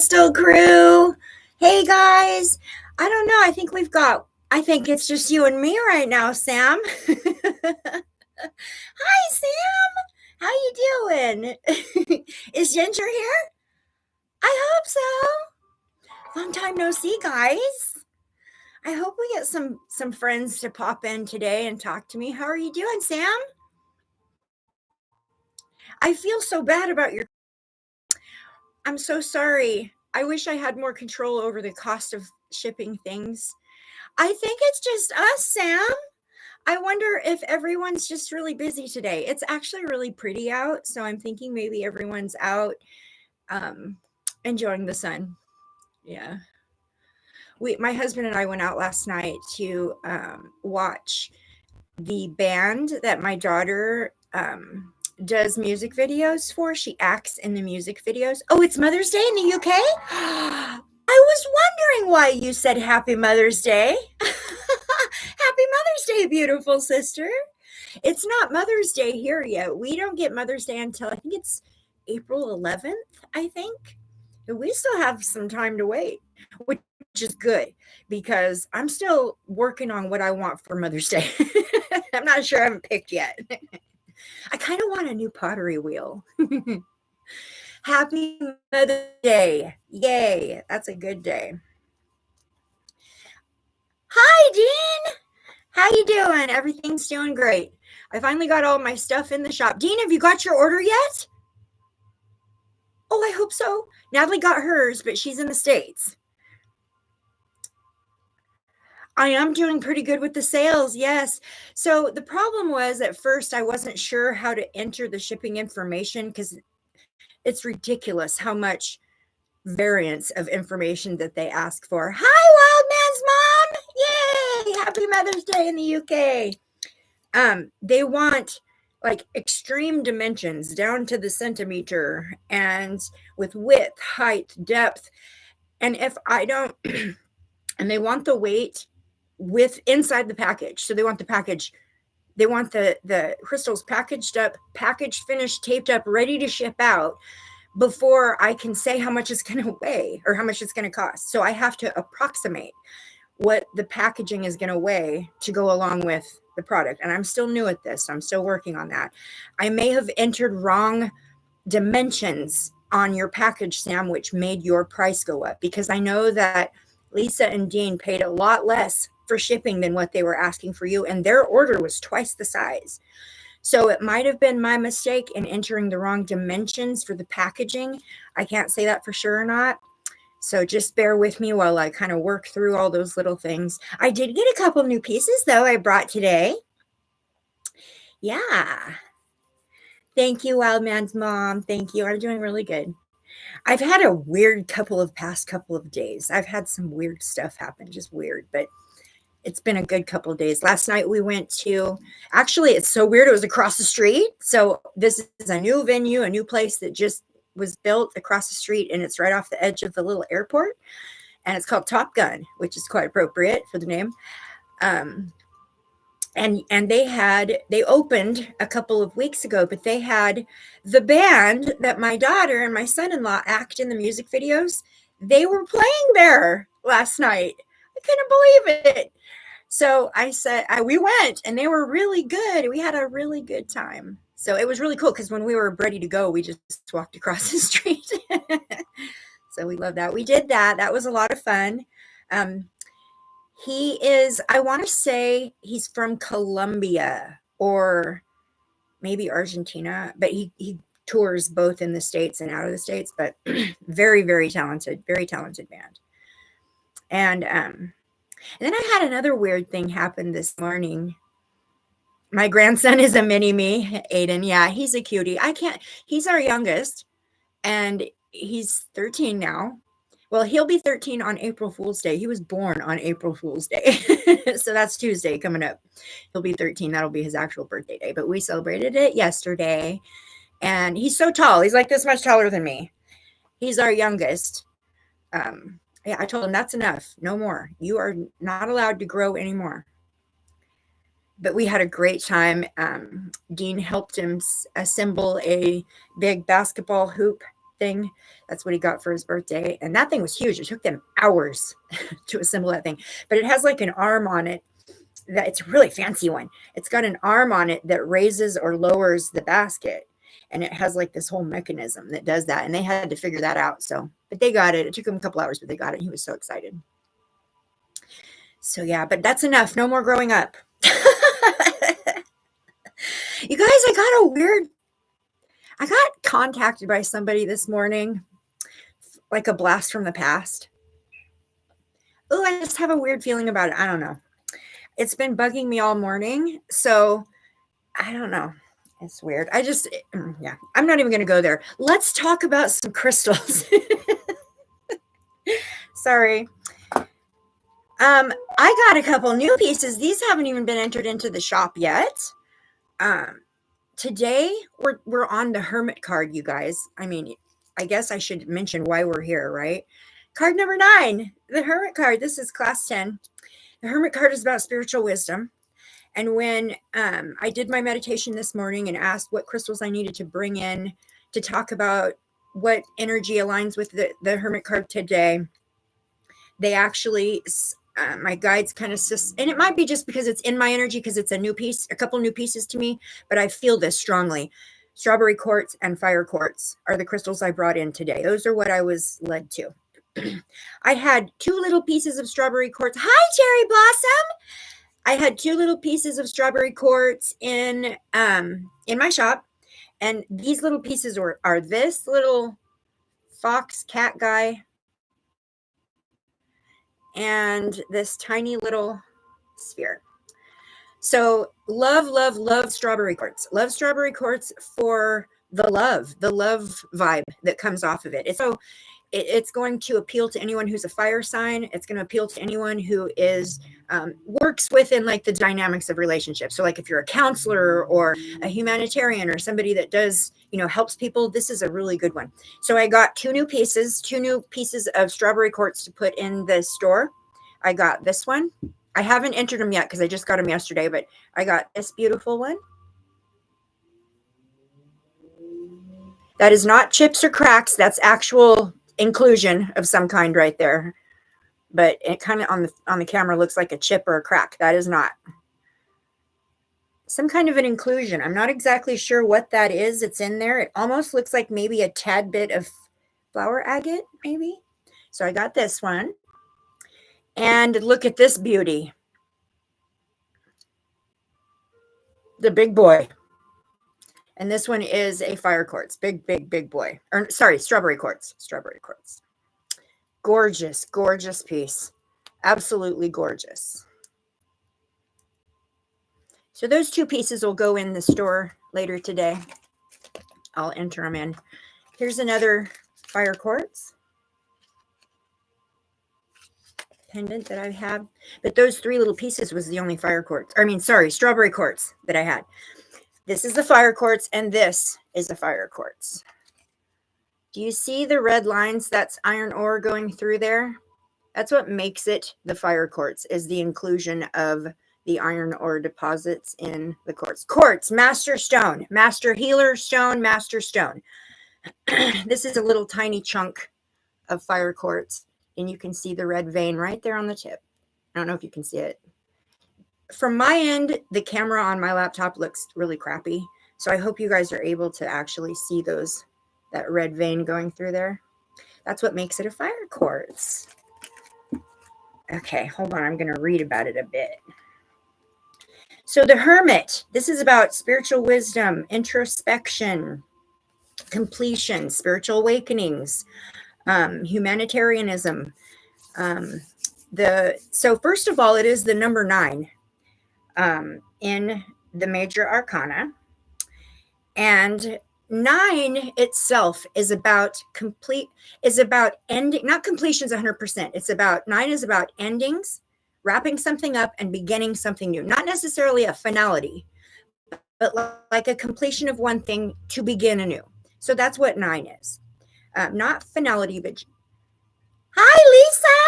Crystal crew. Hey guys. I don't know. I think it's just you and me right now, Sam. Hi, Sam. How you doing? Is Ginger here? I hope so. Long time no see, guys. I hope we get some friends to pop in today and talk to me. How are you doing, Sam? I feel so bad about your I'm so sorry. I wish I had more control over the cost of shipping things. I think it's just us, Sam. I wonder if everyone's just really busy today. It's actually really pretty out, so I'm thinking maybe everyone's out um, enjoying the sun. Yeah. My husband and I went out last night to watch the band that my daughter does music videos for. She acts in the music videos. Oh, it's Mother's Day in the UK? I was wondering why you said Happy Mother's Day. Happy Mother's Day, beautiful sister. It's not Mother's Day here yet. We don't get Mother's Day until I think it's April 11th, I think. We still have some time to wait, which is good because I'm still working on what I want for Mother's Day. I'm not sure I haven't picked yet. I kind of want a new pottery wheel. Happy Mother's Day. Yay. That's a good day. Hi, Dean. How you doing? Everything's doing great. I finally got all my stuff in the shop. Dean, have you got your order yet? Oh, I hope so. Natalie got hers, but she's in the States. I am doing pretty good with the sales, yes. So the problem was at first I wasn't sure how to enter the shipping information because it's ridiculous how much variance of information that they ask for. Hi, Wild Man's mom! Yay! Happy Mother's Day in the UK. They want like extreme dimensions down to the centimeter and with width, height, depth. And if I don't, and they want the weight with inside the package. So they want the package, they want the crystals packaged up, packaged, finished, taped up, ready to ship out before I can say how much it's going to weigh or how much it's going to cost. So I have to approximate what the packaging is going to weigh to go along with the product. And I'm still new at this. So I'm still working on that. I may have entered wrong dimensions on your package, Sam, which made your price go up because I know that Lisa and Dean paid a lot less for shipping than what they were asking for you. And their order was twice the size. So it might have been my mistake in entering the wrong dimensions for the packaging. I can't say that for sure or not. So just bear with me while I kind of work through all those little things. I did get a couple new pieces though I brought today. Yeah. Thank you, Wild Man's mom. Thank you. I'm doing really good. I've had a weird past couple of days. I've had some weird stuff happen, just weird, but it's been a good couple of days. Last night we went to, actually, it's so weird. It was across the street. So this is a new venue, a new place that just was built across the street, and it's right off the edge of the little airport. And it's called Top Gun, which is quite appropriate for the name. And they opened a couple of weeks ago, but they had the band that my daughter and my son-in-law act in the music videos. They were playing there last night. I couldn't believe it. So I said, we went and they were really good. We had a really good time. So it was really cool because when we were ready to go, we just walked across the street. So we love that. We did that. That was a lot of fun. He is, I want to say he's from Colombia or maybe Argentina, but he tours both in the States and out of the States, but very, very talented band. And then I had another weird thing happen this morning. My grandson is a mini me, Aiden. Yeah, he's a cutie. He's our youngest and he's 13 now. Well, he'll be 13 on April Fool's Day. He was born on April Fool's Day. So that's Tuesday coming up. He'll be 13. That'll be his actual birthday day. But we celebrated it yesterday. And he's so tall. He's like this much taller than me. He's our youngest. Yeah, I told him that's enough. No more. You are not allowed to grow anymore. But we had a great time. Dean helped him assemble a big basketball hoop thing. That's what he got for his birthday. And that thing was huge. It took them hours to assemble that thing. But it has like an arm on it. That it's a really fancy one. It's got an arm on it that raises or lowers the basket. And it has like this whole mechanism that does that. And they had to figure that out. So, but they got it. It took them a couple hours, but they got it. He was so excited. So yeah, but that's enough. No more growing up. You guys, I got contacted by somebody this morning, like a blast from the past. Oh, I just have a weird feeling about it. I don't know. It's been bugging me all morning. So I don't know. It's weird. Yeah, I'm not even going to go there. Let's talk about some crystals. Sorry. I got a couple new pieces. These haven't even been entered into the shop yet. Today we're on the Hermit card, you guys. I mean, I guess I should mention why we're here, right? Card number 9, the Hermit card. This is class 10. The Hermit card is about spiritual wisdom. And when I did my meditation this morning and asked what crystals I needed to bring in to talk about what energy aligns with the Hermit card today, they actually, my guides kind of, and it might be just because it's in my energy because it's a couple new pieces to me, but I feel this strongly. Strawberry quartz and fire quartz are the crystals I brought in today. Those are what I was led to. I had 2 little pieces of strawberry quartz. Hi, Cherry Blossom. I had 2 little pieces of strawberry quartz in my shop, and these little pieces are this little fox cat guy and this tiny little sphere. So love strawberry quartz. Love strawberry quartz for the love vibe that comes off of it. It's going to appeal to anyone who's a fire sign. It's going to appeal to anyone who is works within like the dynamics of relationships. So like if you're a counselor or a humanitarian or somebody that does, helps people, this is a really good one. So I got 2 new pieces of strawberry quartz to put in the store. I got this one. I haven't entered them yet because I just got them yesterday, but I got this beautiful one. That is not chips or cracks. That's actual inclusion of some kind right there. But it kind of on the camera looks like a chip or a crack. That is not. Some kind of an inclusion. I'm not exactly sure what that is. It's in there. It almost looks like maybe a tad bit of flower agate, maybe. So I got this one. And look at this beauty. The big boy. And this one is a fire quartz. Big boy. Or sorry, strawberry quartz. Strawberry quartz. Gorgeous, gorgeous piece. Absolutely gorgeous. So those 2 pieces will go in the store later today. I'll enter them in. Here's another fire quartz pendant that I have. But those 3 little pieces was the only strawberry quartz that I had. This is the fire quartz, and this is the fire quartz. Do you see the red lines? That's iron ore going through there. That's what makes it the fire quartz, is the inclusion of the iron ore deposits in the quartz. Quartz, master stone, master healer stone, master stone. This is a little tiny chunk of fire quartz, and you can see the red vein right there on the tip. I don't know if you can see it. From my end, the camera on my laptop looks really crappy, so I hope you guys are able to actually see that red vein going through there. That's what makes it a fire quartz. Okay, hold on. I'm going to read about it a bit. So the Hermit, this is about spiritual wisdom, introspection, completion, spiritual awakenings, humanitarianism. So first of all, it is the number 9 in the major arcana. And 9 itself is about ending, not completions 100%. 9 is about endings, wrapping something up and beginning something new. Not necessarily a finality, but like a completion of one thing to begin anew. So that's what 9 is. Not finality, but hi, Lisa.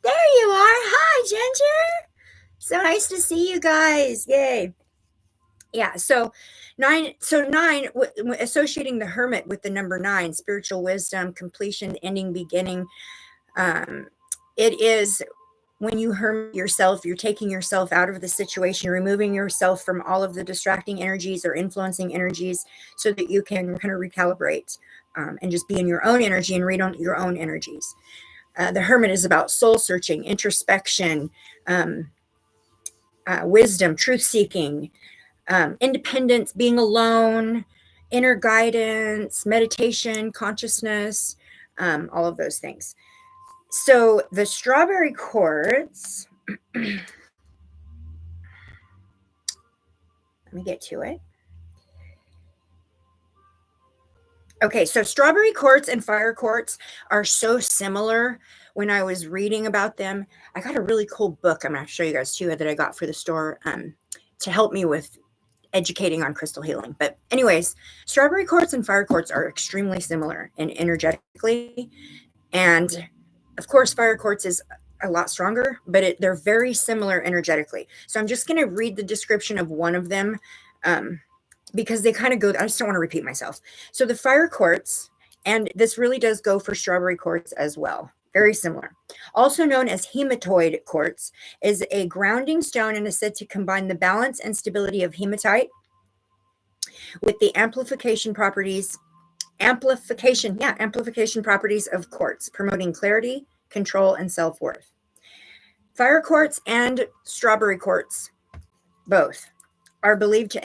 There you are. Hi, Ginger. So nice to see you guys. Yay. Yeah, so associating the hermit with the number 9, spiritual wisdom, completion, ending, beginning. Um, it is when you hermit yourself, you're taking yourself out of the situation, removing yourself from all of the distracting energies or influencing energies so that you can kind of recalibrate and just be in your own energy and read on your own energies. The hermit is about soul searching, introspection, um, wisdom, truth seeking, independence, being alone, inner guidance, meditation, consciousness, all of those things. So the strawberry quartz, let me get to it. Okay, so strawberry quartz and fire quartz are so similar. When I was reading about them, I got a really cool book. I'm going to show you guys too that I got for the store to help me with educating on crystal healing. But anyways, strawberry quartz and fire quartz are extremely similar in energetically. And of course, fire quartz is a lot stronger, but they're very similar energetically. So I'm just going to read the description of one of them because they kind of go, I just don't want to repeat myself. So the fire quartz, and this really does go for strawberry quartz as well. Very similar. Also known as hematoid quartz, is a grounding stone and is said to combine the balance and stability of hematite with the amplification properties of quartz, promoting clarity, control, and self-worth. Fire quartz and strawberry quartz, both, are believed to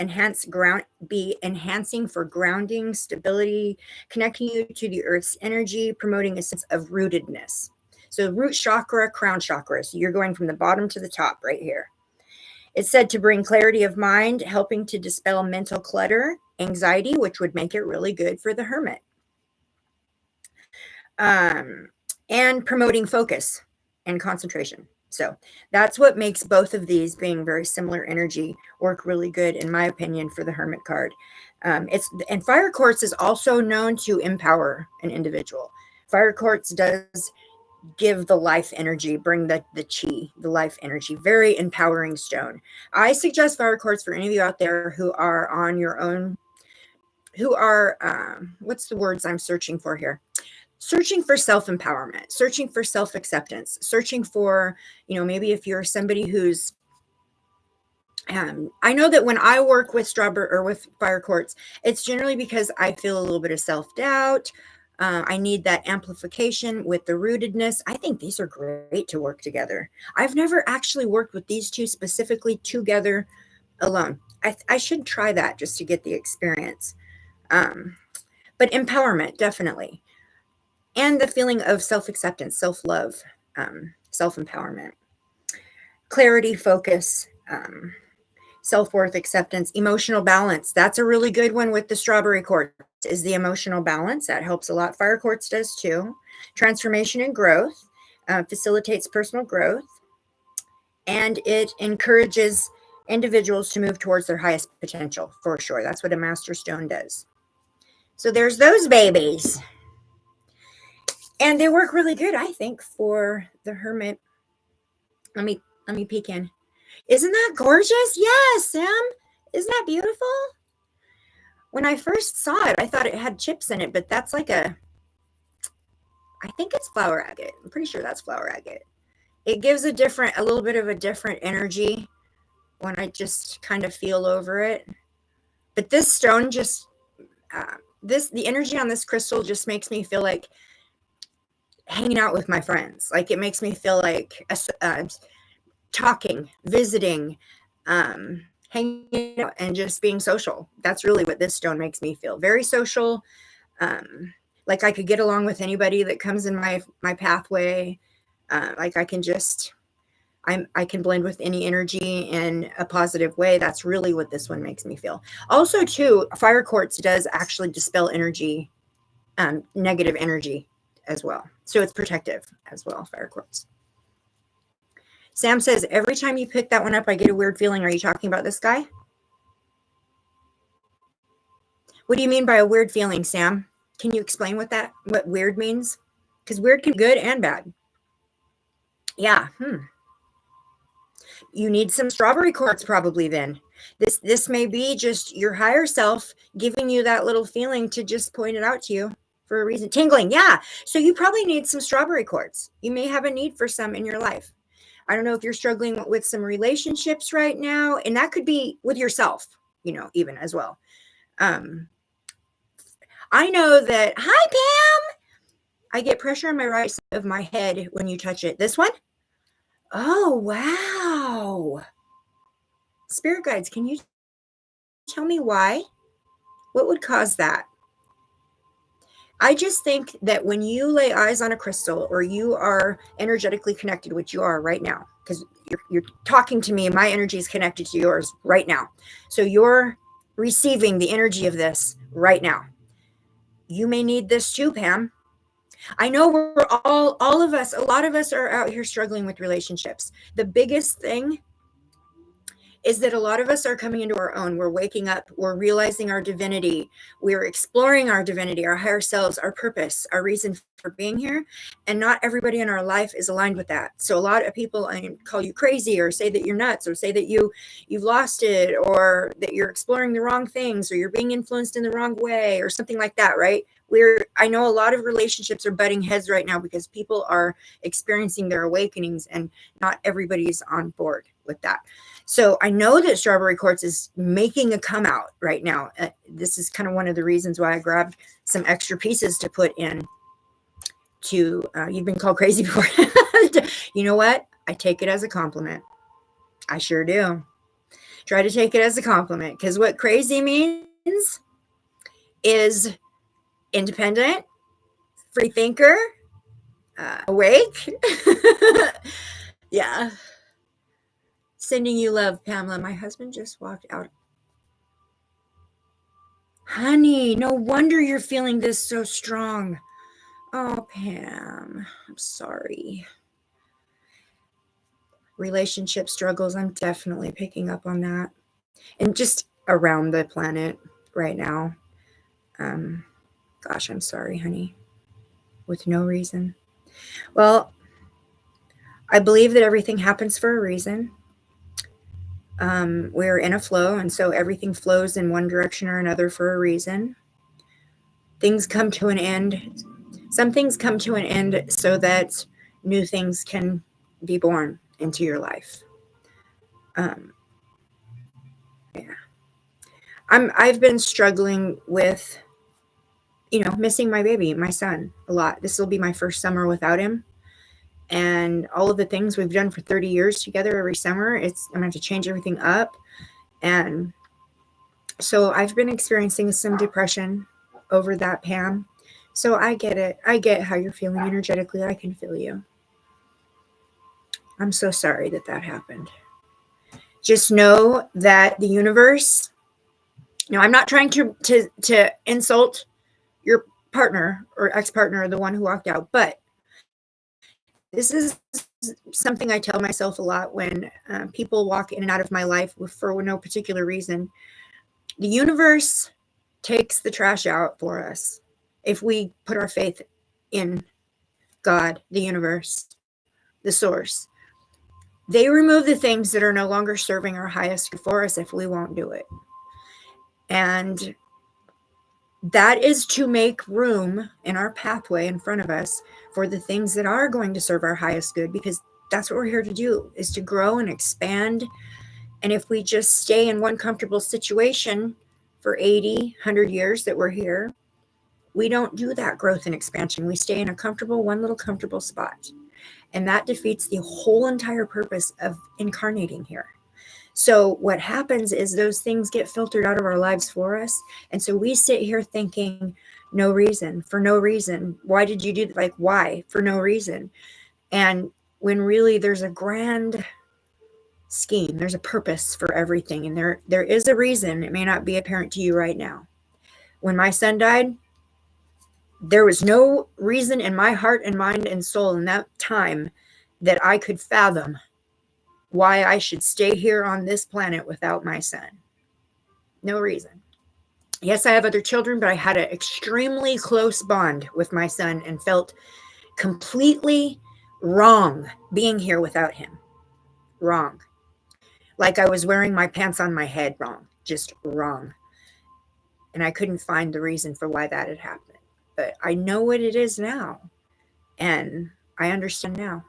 be enhancing for grounding, stability, connecting you to the earth's energy, promoting a sense of rootedness. So root chakra, crown chakra. So you're going from the bottom to the top right here. It's said to bring clarity of mind, helping to dispel mental clutter, anxiety, which would make it really good for the hermit. And promoting focus and concentration. So that's what makes both of these, being very similar energy, work really good, in my opinion, for the hermit card. And fire quartz is also known to empower an individual. Fire quartz does give the life energy, bring the chi, the life energy, very empowering stone. I suggest fire quartz for any of you out there who are on your own, who are, what's the words I'm searching for here? Searching for self-empowerment, searching for self-acceptance, searching for, maybe if you're somebody who's, I know that when I work with strawberry or with fire quartz, it's generally because I feel a little bit of self-doubt. I need that amplification with the rootedness. I think these are great to work together. I've never actually worked with these two specifically together alone. I should try that just to get the experience. But empowerment, definitely. And the feeling of self-acceptance, self-love, self-empowerment, clarity, focus, self-worth, acceptance, emotional balance. That's a really good one with the strawberry quartz, is the emotional balance. That helps a lot. Fire quartz does too. Transformation and growth, facilitates personal growth, and it encourages individuals to move towards their highest potential, for sure. That's what a master stone does. So there's those babies. And they work really good, I think, for the hermit. Let me peek in. Isn't that gorgeous? Yes, Sam. Isn't that beautiful? When I first saw it, I thought it had chips in it, but that's like I think it's flower agate. I'm pretty sure that's flower agate. It gives a little bit of a different energy when I just kind of feel over it. But this stone just, the energy on this crystal just makes me feel like hanging out with my friends. Like it makes me feel like talking, visiting, hanging out, and just being social. That's really what this stone makes me feel. Very social. Like I could get along with anybody that comes in my pathway. Like I can blend with any energy in a positive way. That's really what this one makes me feel. Also, too, fire quartz does actually dispel energy, negative energy as well. So it's protective as well, fire quartz. Sam says, every time you pick that one up, I get a weird feeling. Are you talking about this guy? What do you mean by a weird feeling, Sam? Can you explain what weird means? Because weird can be good and bad. Yeah. you need some strawberry quartz probably then. This may be just your higher self giving you that little feeling to just point it out to you for a reason. Tingling, yeah. So you probably need some strawberry quartz. You may have a need for some in your life. I don't know if you're struggling with some relationships right now, and that could be with yourself, even as well. I know that, hi, Pam. I get pressure on my right side of my head when you touch it. This one? Oh, wow. Spirit guides, can you tell me why? What would cause that? I just think that when you lay eyes on a crystal or you are energetically connected, which you are right now, because you're talking to me and my energy is connected to yours right now. So you're receiving the energy of this right now. You may need this too, Pam. I know we're all of us, a lot of us are out here struggling with relationships. The biggest thing is that a lot of us are coming into our own. We're waking up, we're realizing our divinity, we're exploring our divinity, our higher selves, our purpose, our reason for being here. And not everybody in our life is aligned with that. So a lot of people call you crazy or say that you're nuts or say that you've lost it or that you're exploring the wrong things or you're being influenced in the wrong way or something like that, right? I know a lot of relationships are butting heads right now because people are experiencing their awakenings and not everybody's on board with that. So I know that strawberry quartz is making a come out right now. This is kind of one of the reasons why I grabbed some extra pieces to put in to, you've been called crazy before. You know what? I take it as a compliment. I sure do. Try to take it as a compliment because what crazy means is independent, free thinker, awake. Yeah. Sending you love, Pamela. My husband just walked out. Honey, no wonder you're feeling this so strong. Oh, Pam, I'm sorry. Relationship struggles, I'm definitely picking up on that. And just around the planet right now. Gosh, I'm sorry, honey. With no reason. Well, I believe that everything happens for a reason. We're in a flow, and so everything flows in one direction or another for a reason. Things come to an end. Some things come to an end so that new things can be born into your life. Yeah. I've been struggling with, missing my baby, my son, a lot. This will be my first summer without him. And all of the things we've done for 30 years together every summer, I'm gonna have to change everything up. And so I've been experiencing some depression over that, Pam. So I get it. I get how you're feeling energetically. I can feel you. I'm so sorry that happened. Just know that the universe, I'm not trying to insult your partner or ex-partner, the one who walked out, but this is something I tell myself a lot when people walk in and out of my life for no particular reason. The universe takes the trash out for us if we put our faith in God, the universe, the source. They remove the things that are no longer serving our highest good for us if we won't do it. And that is to make room in our pathway in front of us for the things that are going to serve our highest good, because that's what we're here to do, is to grow and expand. And if we just stay in one comfortable situation for 80, 100 years that we're here, we don't do that growth and expansion. We stay in one little comfortable spot. And that defeats the whole entire purpose of incarnating here. So what happens is those things get filtered out of our lives for us. And so we sit here thinking, for no reason. Why did you do that? Like, why? For no reason. And when really there's a grand scheme, there's a purpose for everything. And there is a reason. It may not be apparent to you right now. When my son died, there was no reason in my heart and mind and soul in that time that I could fathom why I should stay here on this planet without my son. No reason. Yes, I have other children, but I had an extremely close bond with my son and felt completely wrong being here without him. Wrong. Like I was wearing my pants on my head wrong, just wrong. And I couldn't find the reason for why that had happened. But I know what it is now, and I understand now.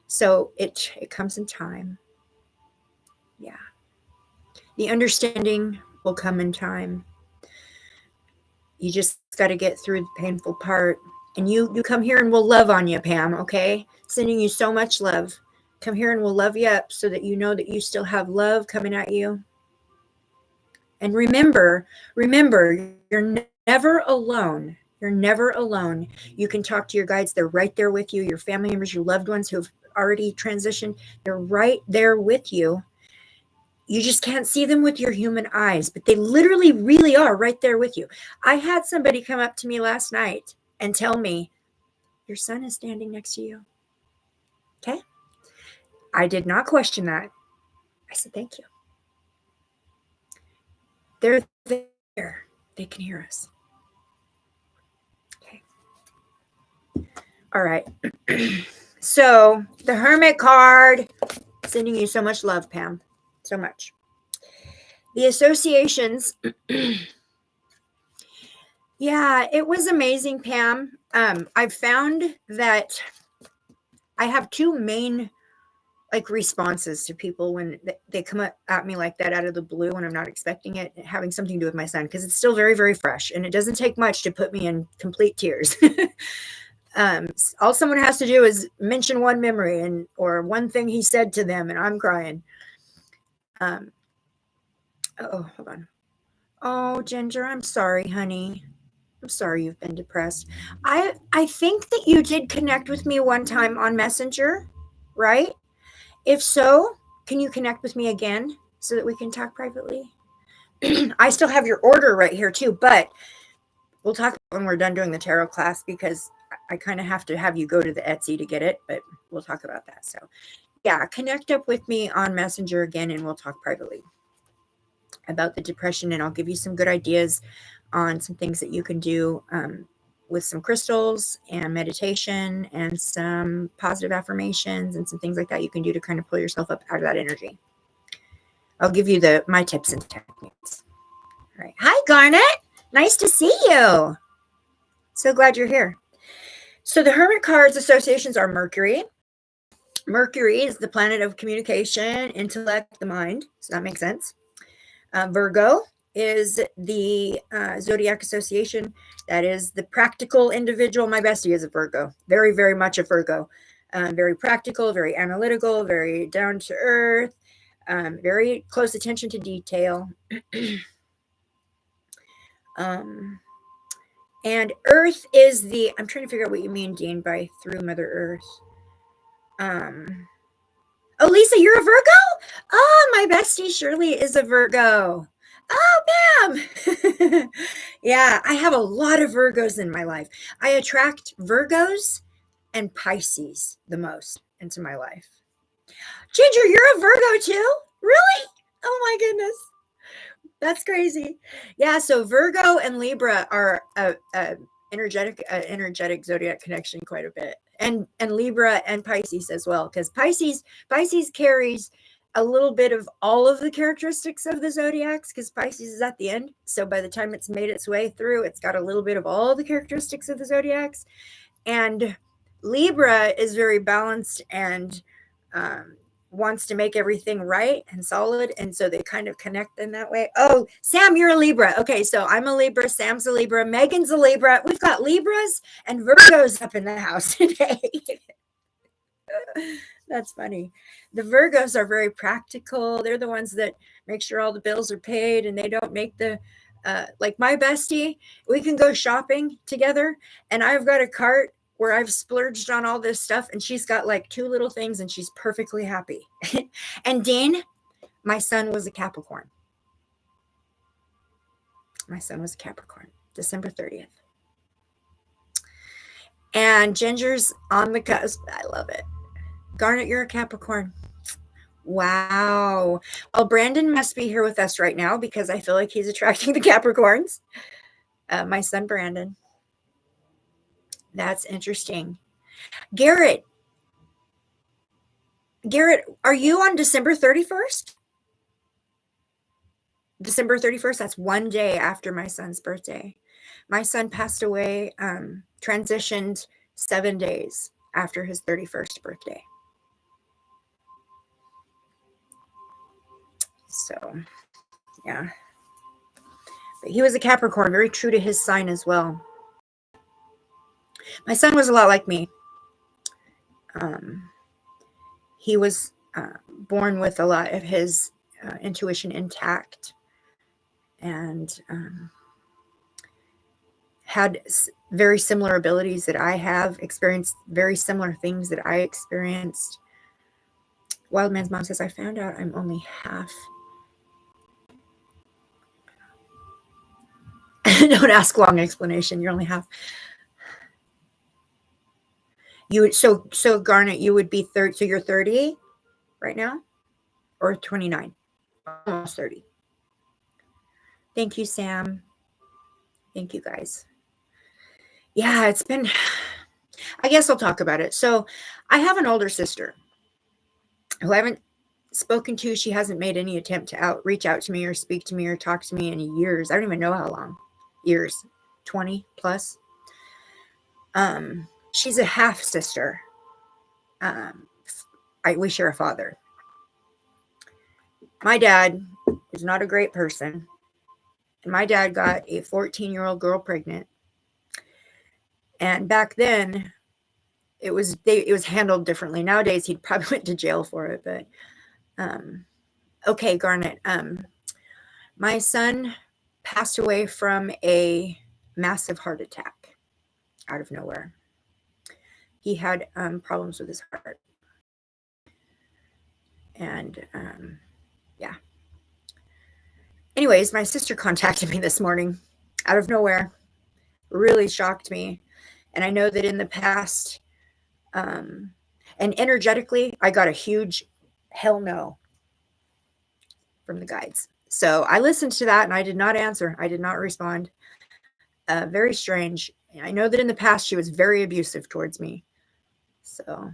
So it comes in time. Yeah. The understanding will come in time. You just got to get through the painful part. And you come here and we'll love on you, Pam, okay? Sending you so much love. Come here and we'll love you up so that you know that you still have love coming at you. And remember, you're never alone. You're never alone. You can talk to your guides. They're right there with you. Your family members, your loved ones who've already transitioned, they're right there with you. You just can't see them with your human eyes, but they literally really are right there with you. I had somebody come up to me last night and tell me, your son is standing next to you. Okay. I did not question that. I said, thank you. They're there. They can hear us. Okay. All right. So the Hermit card, sending you so much love, Pam. So much. The associations. Yeah, it was amazing, Pam. I've found that I have two main responses to people when they come at me like that out of the blue when I'm not expecting it, having something to do with my son, because it's still very, very fresh and it doesn't take much to put me in complete tears. All someone has to do is mention one memory or one thing he said to them and I'm crying. Hold on. Oh, Ginger, I'm sorry, honey. I'm sorry you've been depressed. I think that you did connect with me one time on Messenger, right? If so, can you connect with me again so that we can talk privately? I still have your order right here too, but we'll talk when we're done doing the tarot class because I kind of have to have you go to the Etsy to get it, but we'll talk about that. So yeah, connect up with me on Messenger again and we'll talk privately about the depression, and I'll give you some good ideas on some things that you can do with some crystals and meditation and some positive affirmations and some things like that you can do to kind of pull yourself up out of that energy. I'll give you my tips and techniques. All right. Hi, Garnet. Nice to see you. So glad you're here. So the Hermit cards associations are Mercury. Mercury is the planet of communication, intellect, the mind. So that makes sense. Virgo is the zodiac association. That is the practical individual. My bestie is a Virgo. Very, very much a Virgo. Very practical, very analytical, very down to earth, very close attention to detail. And Earth is I'm trying to figure out what you mean, Dean, by through Mother Earth. Oh, Lisa, you're a Virgo? Oh, my bestie Shirley is a Virgo. Oh, bam. Yeah, I have a lot of Virgos in my life. I attract Virgos and Pisces the most into my life. Ginger, you're a Virgo too? Really? Oh my goodness. That's crazy. Yeah, so Virgo and Libra are a energetic zodiac connection quite a bit. And Libra and Pisces as well, because Pisces carries a little bit of all of the characteristics of the zodiacs, because Pisces is at the end. So by the time it's made its way through, it's got a little bit of all the characteristics of the zodiacs. And Libra is very balanced and wants to make everything right and solid, and so they kind of connect in that way. Oh, Sam, you're a Libra. Okay, so I'm a Libra, Sam's a Libra, Megan's a Libra. We've got Libras and Virgos up in the house today. That's funny. The Virgos are very practical. They're the ones that make sure all the bills are paid, and they don't make the like my bestie, we can go shopping together, and I've got a cart where I've splurged on all this stuff, and she's got like two little things and she's perfectly happy. And Dean, my son was a Capricorn. December 30th. And Ginger's on the cusp. I love it. Garnet, you're a Capricorn. Wow. Well, Brandon must be here with us right now because I feel like he's attracting the Capricorns. My son, Brandon. That's interesting. Garrett, are you on December 31st? December 31st, that's one day after my son's birthday. My son passed away, transitioned 7 days after his 31st birthday. So, yeah. But he was a Capricorn, very true to his sign as well. My son was a lot like me. He was born with a lot of his intuition intact, and had very similar abilities that I have, experienced very similar things that I experienced. Wildman's mom says, I found out I'm only half. Don't ask long explanation. You're only half. You would, so Garnet, you would be 30. So you're 30 right now, or 29, almost 30. Thank you, Sam. Thank you, guys. Yeah, it's been. I guess I'll talk about it. So, I have an older sister who I haven't spoken to. She hasn't made any attempt to reach out to me or speak to me or talk to me in years. I don't even know how long. Years, 20 plus. She's a half sister. We share a father. My dad is not a great person. And my dad got a 14-year-old girl pregnant. And back then, it was handled differently. Nowadays, he'd probably went to jail for it. But okay, Garnet. My son passed away from a massive heart attack out of nowhere. He had problems with his heart. And yeah. Anyways, my sister contacted me this morning out of nowhere. Really shocked me. And I know that in the past, and energetically, I got a huge hell no from the guides. So I listened to that and I did not answer. I did not respond. Very strange. I know that in the past she was very abusive towards me. So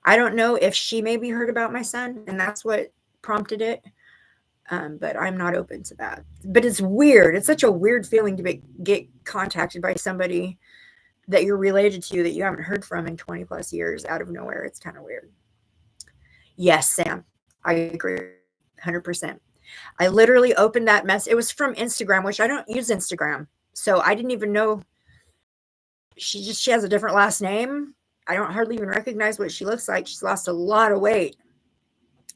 I don't know if she maybe heard about my son and that's what prompted it. But I'm not open to that. But it's weird. It's such a weird feeling to get contacted by somebody that you're related to that you haven't heard from in 20 plus years out of nowhere. It's kind of weird. Yes, Sam, I agree 100%. I literally opened that mess. It was from Instagram, which I don't use Instagram. So I didn't even know she has a different last name. I don't hardly even recognize what she looks like. She's lost a lot of weight.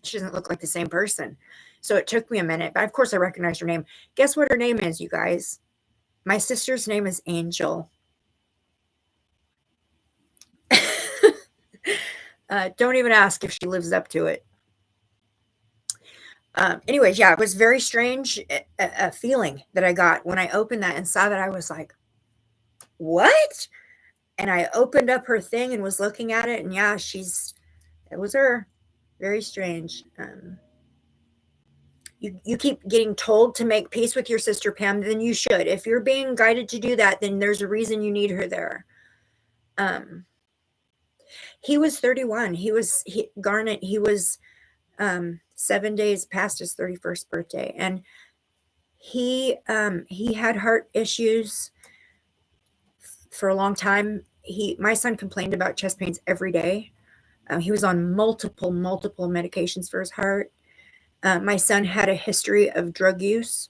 She doesn't look like the same person. So it took me a minute, but of course I recognized her name. Guess what her name is, you guys? My sister's name is Angel. Don't even ask if she lives up to it. Anyways, yeah, it was very strange a feeling that I got when I opened that and saw that. I was like, what? And I opened up her thing and was looking at it, and yeah, it was her. Very strange. You keep getting told to make peace with your sister, Pam, then you should. If you're being guided to do that, then there's a reason you need her there. He was 31. Garnet, he was 7 days past his 31st birthday. And he had heart issues for a long time. My son complained about chest pains every day. He was on multiple medications for his heart. My son had a history of drug use,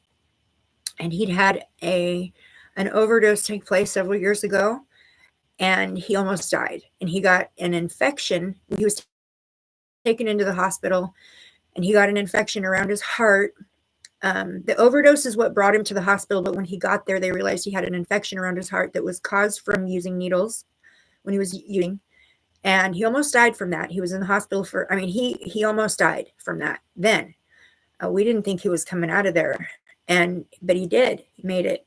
and he'd had an overdose take place several years ago, and he almost died. And he got an infection. He was taken into the hospital, and he got an infection around his heart. The overdose is what brought him to the hospital, but when he got there, they realized he had an infection around his heart that was caused from using needles when he was using. And he almost died from that. He was in the hospital he almost died from that. Then we didn't think he was coming out of there, but he did. He made it,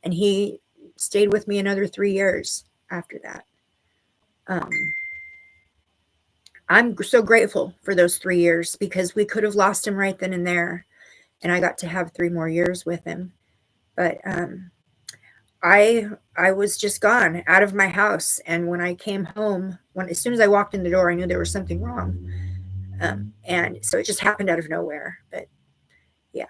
and he stayed with me another 3 years after that. I'm so grateful for those 3 years because we could have lost him right then and there, and I got to have 3 more years with him. But I was just gone out of my house, and when I came home, as soon as I walked in the door, I knew there was something wrong. And so it just happened out of nowhere. But yeah,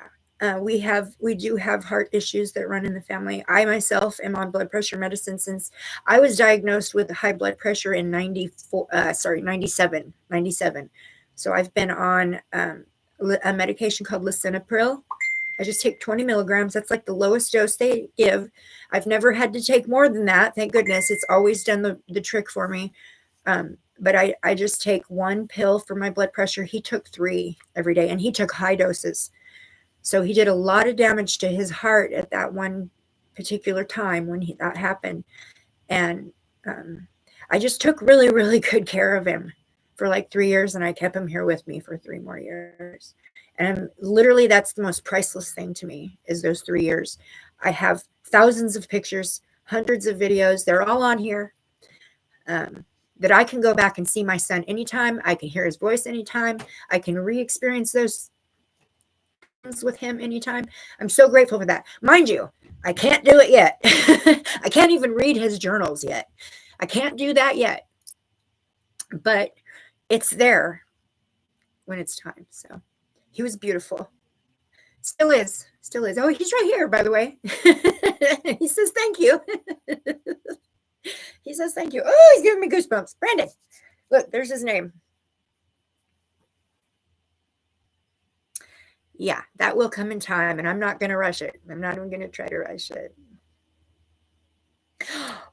We do have heart issues that run in the family. I myself am on blood pressure medicine since I was diagnosed with high blood pressure in 97. So I've been on a medication called lisinopril. I just take 20 milligrams. That's like the lowest dose they give. I've never had to take more than that. Thank goodness. It's always done the trick for me. But I just take one pill for my blood pressure. He took 3 every day, and he took high doses. So he did a lot of damage to his heart at that one particular time when that happened. And I just took really, really good care of him for like 3 years, and I kept him here with me for 3 more years. And literally, that's the most priceless thing to me, is those 3 years. I have thousands of pictures, hundreds of videos. They're all on here, that I can go back and see my son anytime. I can hear his voice anytime. I can re-experience those things with him anytime. I'm so grateful for that. Mind you, I can't do it yet. I can't even read his journals yet. I can't do that yet. But it's there when it's time. So he was beautiful. Still is. Still is. Oh, he's right here, by the way. He says thank you. He says thank you. Oh, he's giving me goosebumps. Brandon. Look, there's his name. Yeah, that will come in time, and I'm not going to rush it. I'm not even going to try to rush it.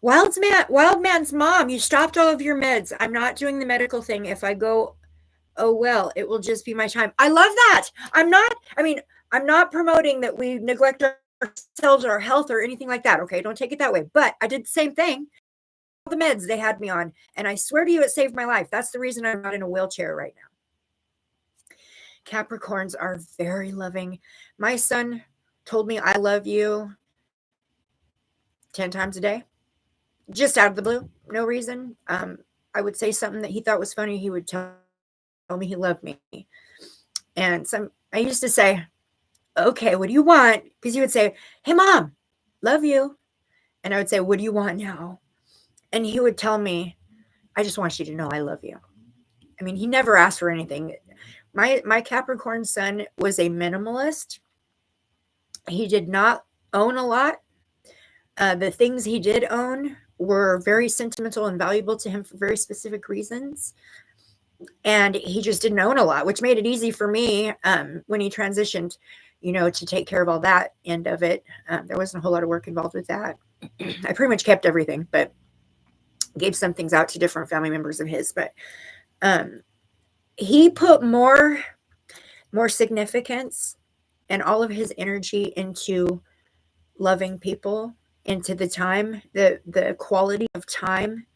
Wild Man's mom, you stopped all of your meds. I'm not doing the medical thing. If I go, oh, well, it will just be my time. I love that. I'm not promoting that we neglect ourselves or our health or anything like that. Okay, don't take it that way. But I did the same thing. The meds they had me on, and I swear to you, it saved my life. That's the reason I'm not in a wheelchair right now. Capricorns are very loving. My son told me I love you 10 times a day, just out of the blue, no reason. I would say something that he thought was funny. He would tell me he loved me. And I used to say, okay, what do you want? Because he would say, hey, Mom, love you. And I would say, what do you want now? And he would tell me, I just want you to know I love you. I mean, he never asked for anything. My Capricorn son was a minimalist. He did not own a lot. The things he did own were very sentimental and valuable to him for very specific reasons. And he just didn't own a lot, which made it easy for me when he transitioned, to take care of all that end of it. There wasn't a whole lot of work involved with that. I pretty much kept everything, but gave some things out to different family members of his. But he put more significance and all of his energy into loving people, into the time, the quality of time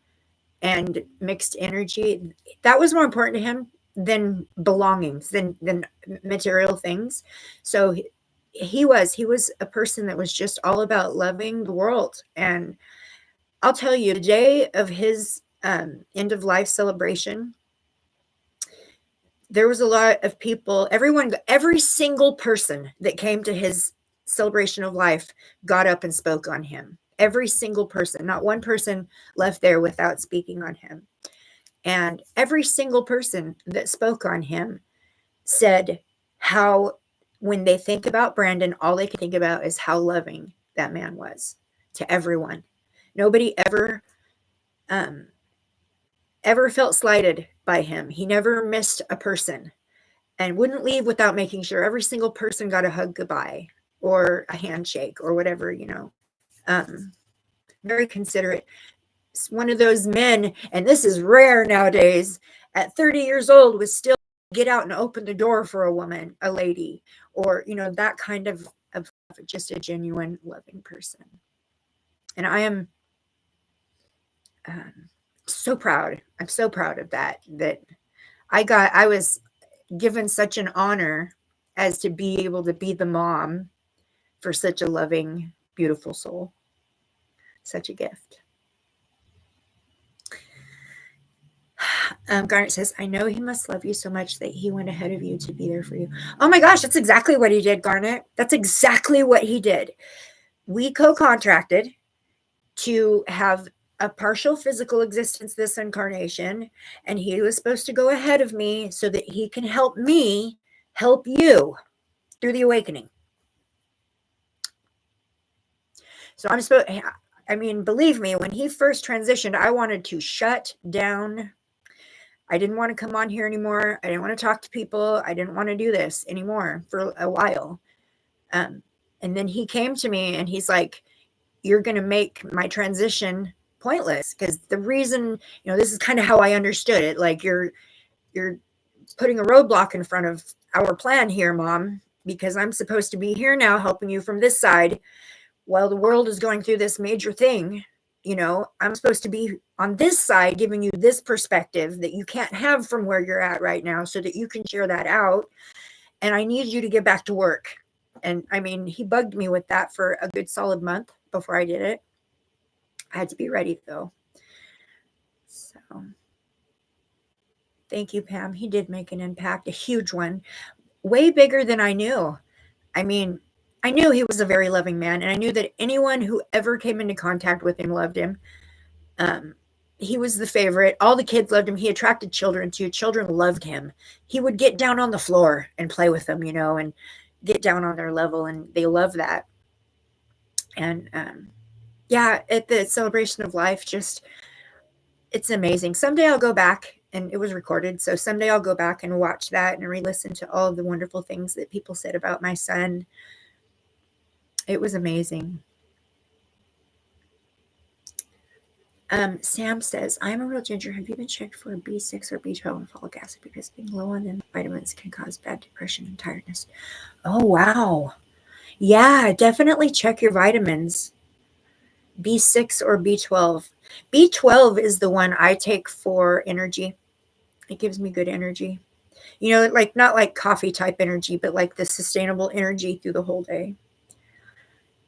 and mixed energy. That was more important to him than belongings, than material things. So he was a person that was just all about loving the world. And I'll tell you, the day of his end of life celebration, there was a lot of people, every single person that came to his celebration of life got up and spoke on him. Every single person, not one person left there without speaking on him. And every single person that spoke on him said how, when they think about Brandon, all they can think about is how loving that man was to everyone. Nobody ever felt slighted by him. He never missed a person and wouldn't leave without making sure every single person got a hug goodbye or a handshake or whatever, very considerate. It's one of those men, and this is rare nowadays, at 30 years old would still get out and open the door for a woman, a lady, or, that kind of just a genuine loving person. And I am so proud. I'm so proud of that I was given such an honor as to be able to be the mom for such a loving, beautiful soul. Such a gift. Garnet says, I know he must love you so much that he went ahead of you to be there for you. Oh my gosh, that's exactly what he did, Garnet. That's exactly what he did. We co-contracted to have a partial physical existence this incarnation, and he was supposed to go ahead of me so that he can help me help you through the awakening. So I'm supposed, I mean, believe me, when he first transitioned, I wanted to shut down. I didn't want to come on here anymore. I didn't want to talk to people. I didn't want to do this anymore for a while. Um, and then he came to me and he's like, you're going to make my transition pointless. Because the reason, this is kind of how I understood it. Like you're putting a roadblock in front of our plan here, Mom, because I'm supposed to be here now helping you from this side while the world is going through this major thing. I'm supposed to be on this side giving you this perspective that you can't have from where you're at right now so that you can share that out. And I need you to get back to work. And I mean, he bugged me with that for a good solid month before I did it. I had to be ready though. So thank you, Pam. He did make an impact, a huge one, way bigger than I knew. I mean, I knew he was a very loving man, and I knew that anyone who ever came into contact with him loved him. He was the favorite. All the kids loved him. He attracted children too. Children loved him. He would get down on the floor and play with them, and get down on their level, and they love that. And yeah, at the celebration of life, it's amazing. Someday I'll go back, and it was recorded, so someday I'll go back and watch that and re-listen to all of the wonderful things that people said about my son. It was amazing. Sam says, I'm a real ginger. Have you been checked for B6 or B12 and folic acid? Because being low on them vitamins can cause bad depression and tiredness. Oh, wow. Yeah, definitely check your vitamins. B6 or B12. B12 is the one I take for energy. It gives me good energy. Like not like coffee type energy, but like the sustainable energy through the whole day.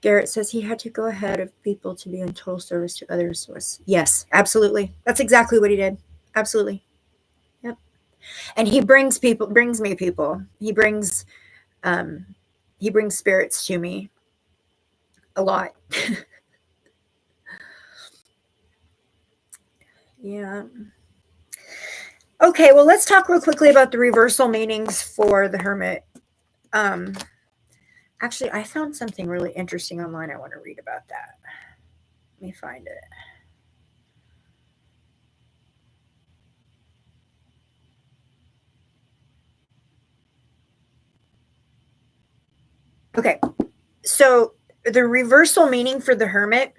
Garrett says he had to go ahead of people to be in total service to others. Yes, absolutely. That's exactly what he did. Absolutely. Yep. And he brings me people. He brings spirits to me a lot. Yeah. Okay, well, let's talk real quickly about the reversal meanings for the Hermit. Actually, I found something really interesting online. I want to read about that. Let me find it. Okay, so the reversal meaning for the Hermit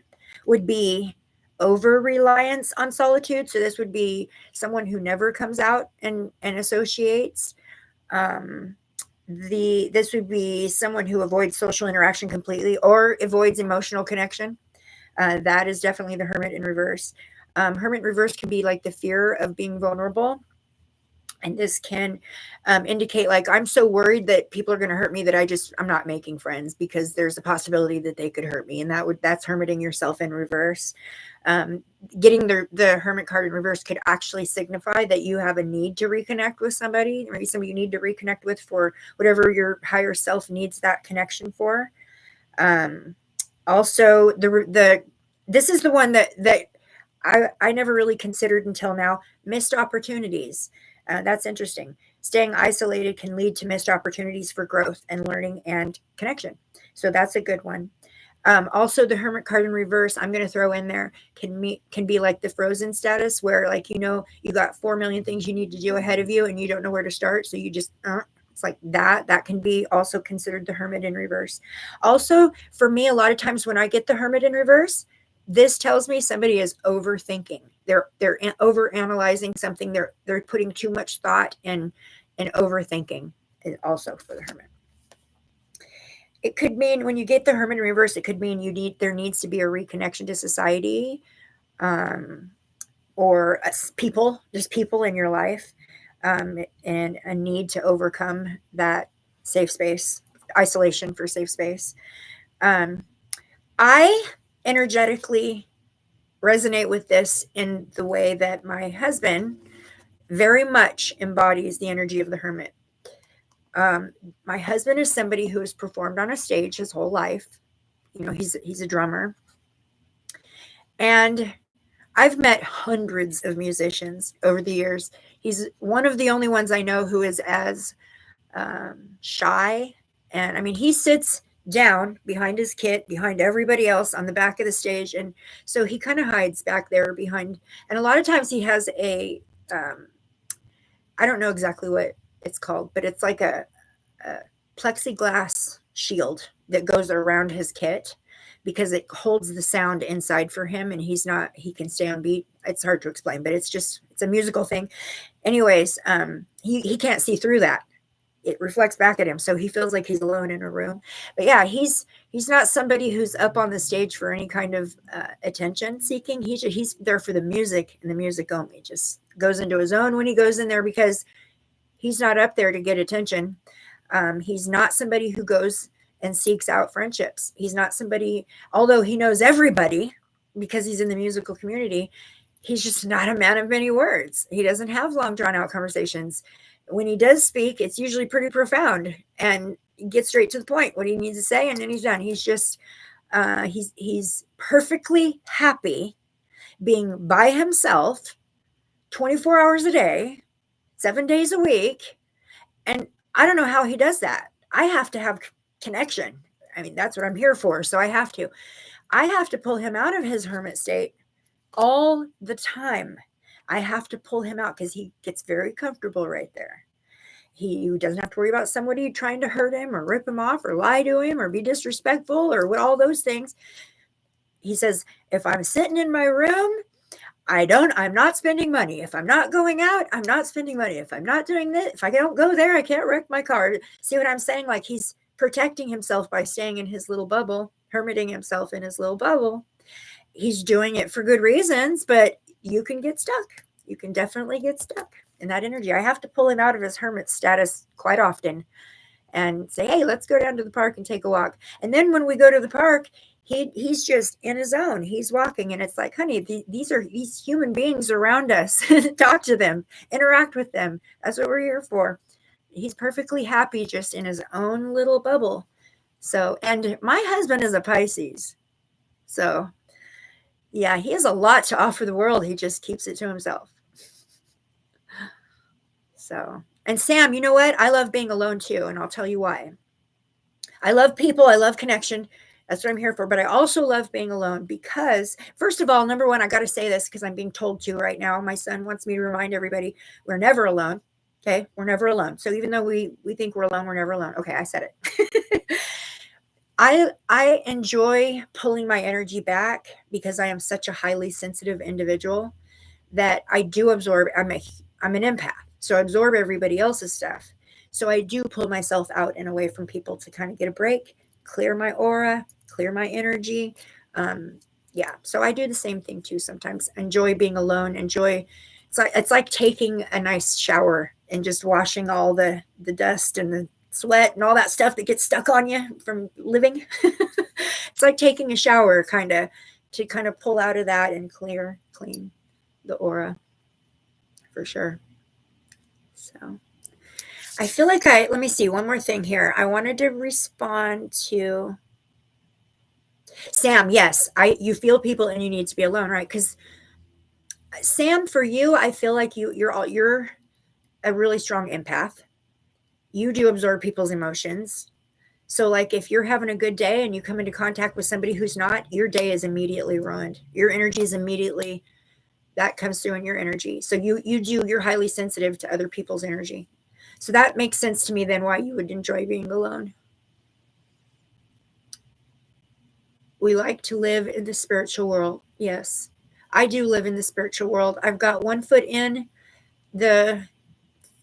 would be over reliance on solitude. So this would be someone who never comes out and associates. This would be someone who avoids social interaction completely or avoids emotional connection. That is definitely the Hermit in reverse. Hermit in reverse can be like the fear of being vulnerable. And this can indicate like, I'm so worried that people are going to hurt me that I'm not making friends because there's a possibility that they could hurt me. And that's hermiting yourself in reverse. Getting the Hermit card in reverse could actually signify that you have a need to reconnect with somebody, maybe somebody you need to reconnect with for whatever your higher self needs that connection for. Also, this is the one that I never really considered until now, missed opportunities. That's interesting. Staying isolated can lead to missed opportunities for growth and learning and connection. So that's a good one. Also, the Hermit card in reverse, I'm going to throw in there, can be like the frozen status where like, you got 4 million things you need to do ahead of you and you don't know where to start. So you just, it's like that can be also considered the Hermit in reverse. Also, for me, a lot of times when I get the Hermit in reverse, this tells me somebody is overthinking. They're over analyzing something. They're putting too much thought and overthinking. Also for the Hermit, it could mean when you get the Hermit in reverse, it could mean there needs to be a reconnection to society, or just people in your life, and a need to overcome that safe space, isolation for safe space. I energetically resonate with this in the way that my husband very much embodies the energy of the Hermit. My husband is somebody who has performed on a stage his whole life. He's a drummer. And I've met hundreds of musicians over the years. He's one of the only ones I know who is as shy. And I mean, he sits down behind his kit, behind everybody else on the back of the stage. And so he kind of hides back there behind. And a lot of times he has um, I don't know exactly what it's called, but it's like a plexiglass shield that goes around his kit because it holds the sound inside for him, and he can stay on beat. It's hard to explain, but it's a musical thing. Anyways, he can't see through that. It reflects back at him, so he feels like he's alone in a room. But yeah, he's not somebody who's up on the stage for any kind of attention seeking. He's there for the music and the music only. Just goes into his own when he goes in there because he's not up there to get attention. He's not somebody who goes and seeks out friendships. He's not somebody, although he knows everybody because he's in the musical community, he's just not a man of many words. He doesn't have long drawn out conversations. When he does speak, it's usually pretty profound and gets straight to the point, what he needs to say, and then he's done. He's just he's perfectly happy being by himself 24 hours a day, 7 days a week. And I don't know how he does that. I have to have connection. I mean, that's what I'm here for. So I have to pull him out of his hermit state all the time. I have to pull him out because he gets very comfortable right there. He doesn't have to worry about somebody trying to hurt him or rip him off or lie to him or be disrespectful or all those things. He says, if I'm sitting in my room, I'm not spending money. If I'm not going out, I'm not spending money. If I'm not doing this, if I don't go there, I can't wreck my car. See what I'm saying? Like he's protecting himself by staying in his little bubble, hermiting himself in his little bubble. He's doing it for good reasons, but you can get stuck. You can definitely get stuck in that energy. I have to pull him out of his hermit status quite often and say, hey, let's go down to the park and take a walk. And then when we go to the park, he's just in his own. He's walking, and it's like, honey, these human beings around us. Talk to them, interact with them. That's what we're here for. He's perfectly happy just in his own little bubble. So, and my husband is a Pisces. So, yeah, he has a lot to offer the world. He just keeps it to himself. So, and Sam, you know what? I love being alone too, and I'll tell you why. I love people. I love connection. That's what I'm here for. But I also love being alone because, first of all, number one, I got to say this because I'm being told to right now. My son wants me to remind everybody we're never alone. Okay. We're never alone. So even though we think we're alone, we're never alone. Okay. I said it. I enjoy pulling my energy back because I am such a highly sensitive individual that I do absorb. I'm an empath. So I absorb everybody else's stuff. So I do pull myself out and away from people to kind of get a break, clear my aura, clear my energy. Yeah. So I do the same thing too. Sometimes enjoy being alone, it's like taking a nice shower and just washing all the dust and the sweat and all that stuff that gets stuck on you from living. It's like taking a shower to kind of pull out of that and clean the aura for sure. So I feel like let me see one more thing here. I wanted to respond to Sam. Yes, you feel people and you need to be alone, right? Because Sam, for you, I feel like you're a really strong empath. You do absorb people's emotions. So like if you're having a good day and you come into contact with somebody who's not, your day is immediately ruined. Your energy is immediately that comes through in your energy. So you're highly sensitive to other people's energy. So that makes sense to me then why you would enjoy being alone. We like to live in the spiritual world. Yes, I do live in the spiritual world. I've got one foot in the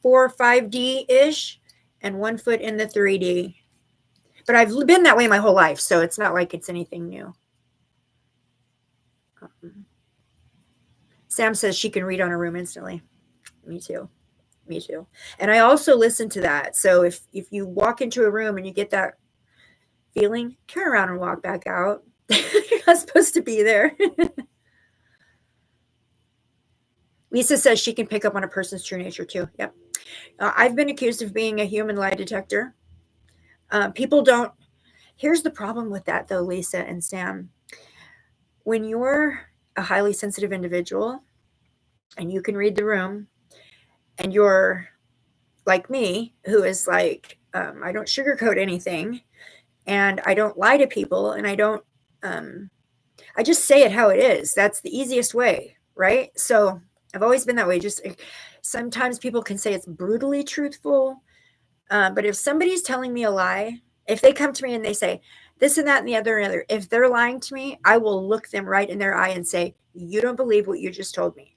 4 or 5D ish and one foot in the 3D. But I've been that way my whole life, so it's not like it's anything new. Sam says she can read on a room instantly. Me too. Me too. And I also listen to that. So if you walk into a room and you get that feeling, turn around and walk back out. You're not supposed to be there. Lisa says she can pick up on a person's true nature too. Yep. I've been accused of being a human lie detector. People don't. Here's the problem with that, though, Lisa and Sam. When you're a highly sensitive individual and you can read the room and you're like me, who is like, I don't sugarcoat anything. and I don't lie to people, and I just say it how it is. That's the easiest way, right? So I've always been that way. Just sometimes people can say it's brutally truthful, but if somebody's telling me a lie, if they come to me and they say this and that and the other and other, if they're lying to me, I will look them right in their eye and say, you don't believe what you just told me.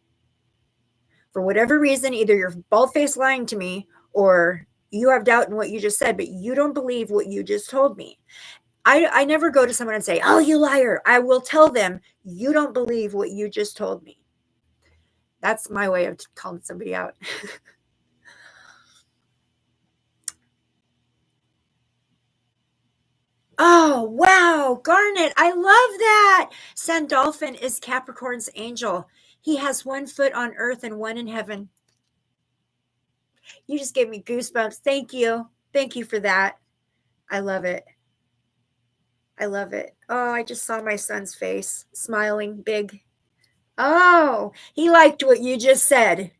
For whatever reason, either you're bald-faced lying to me or you have doubt in what you just said, but you don't believe what you just told me. I never go to someone and say, oh, you liar. I will tell them, you don't believe what you just told me. That's my way of calling somebody out. Oh, wow. Garnet, I love that. Sandolphin is Capricorn's angel. He has one foot on earth and one in heaven. You just gave me goosebumps. Thank you. Thank you for that. I love it. I love it. Oh, I just saw my son's face smiling big. Oh, he liked what you just said.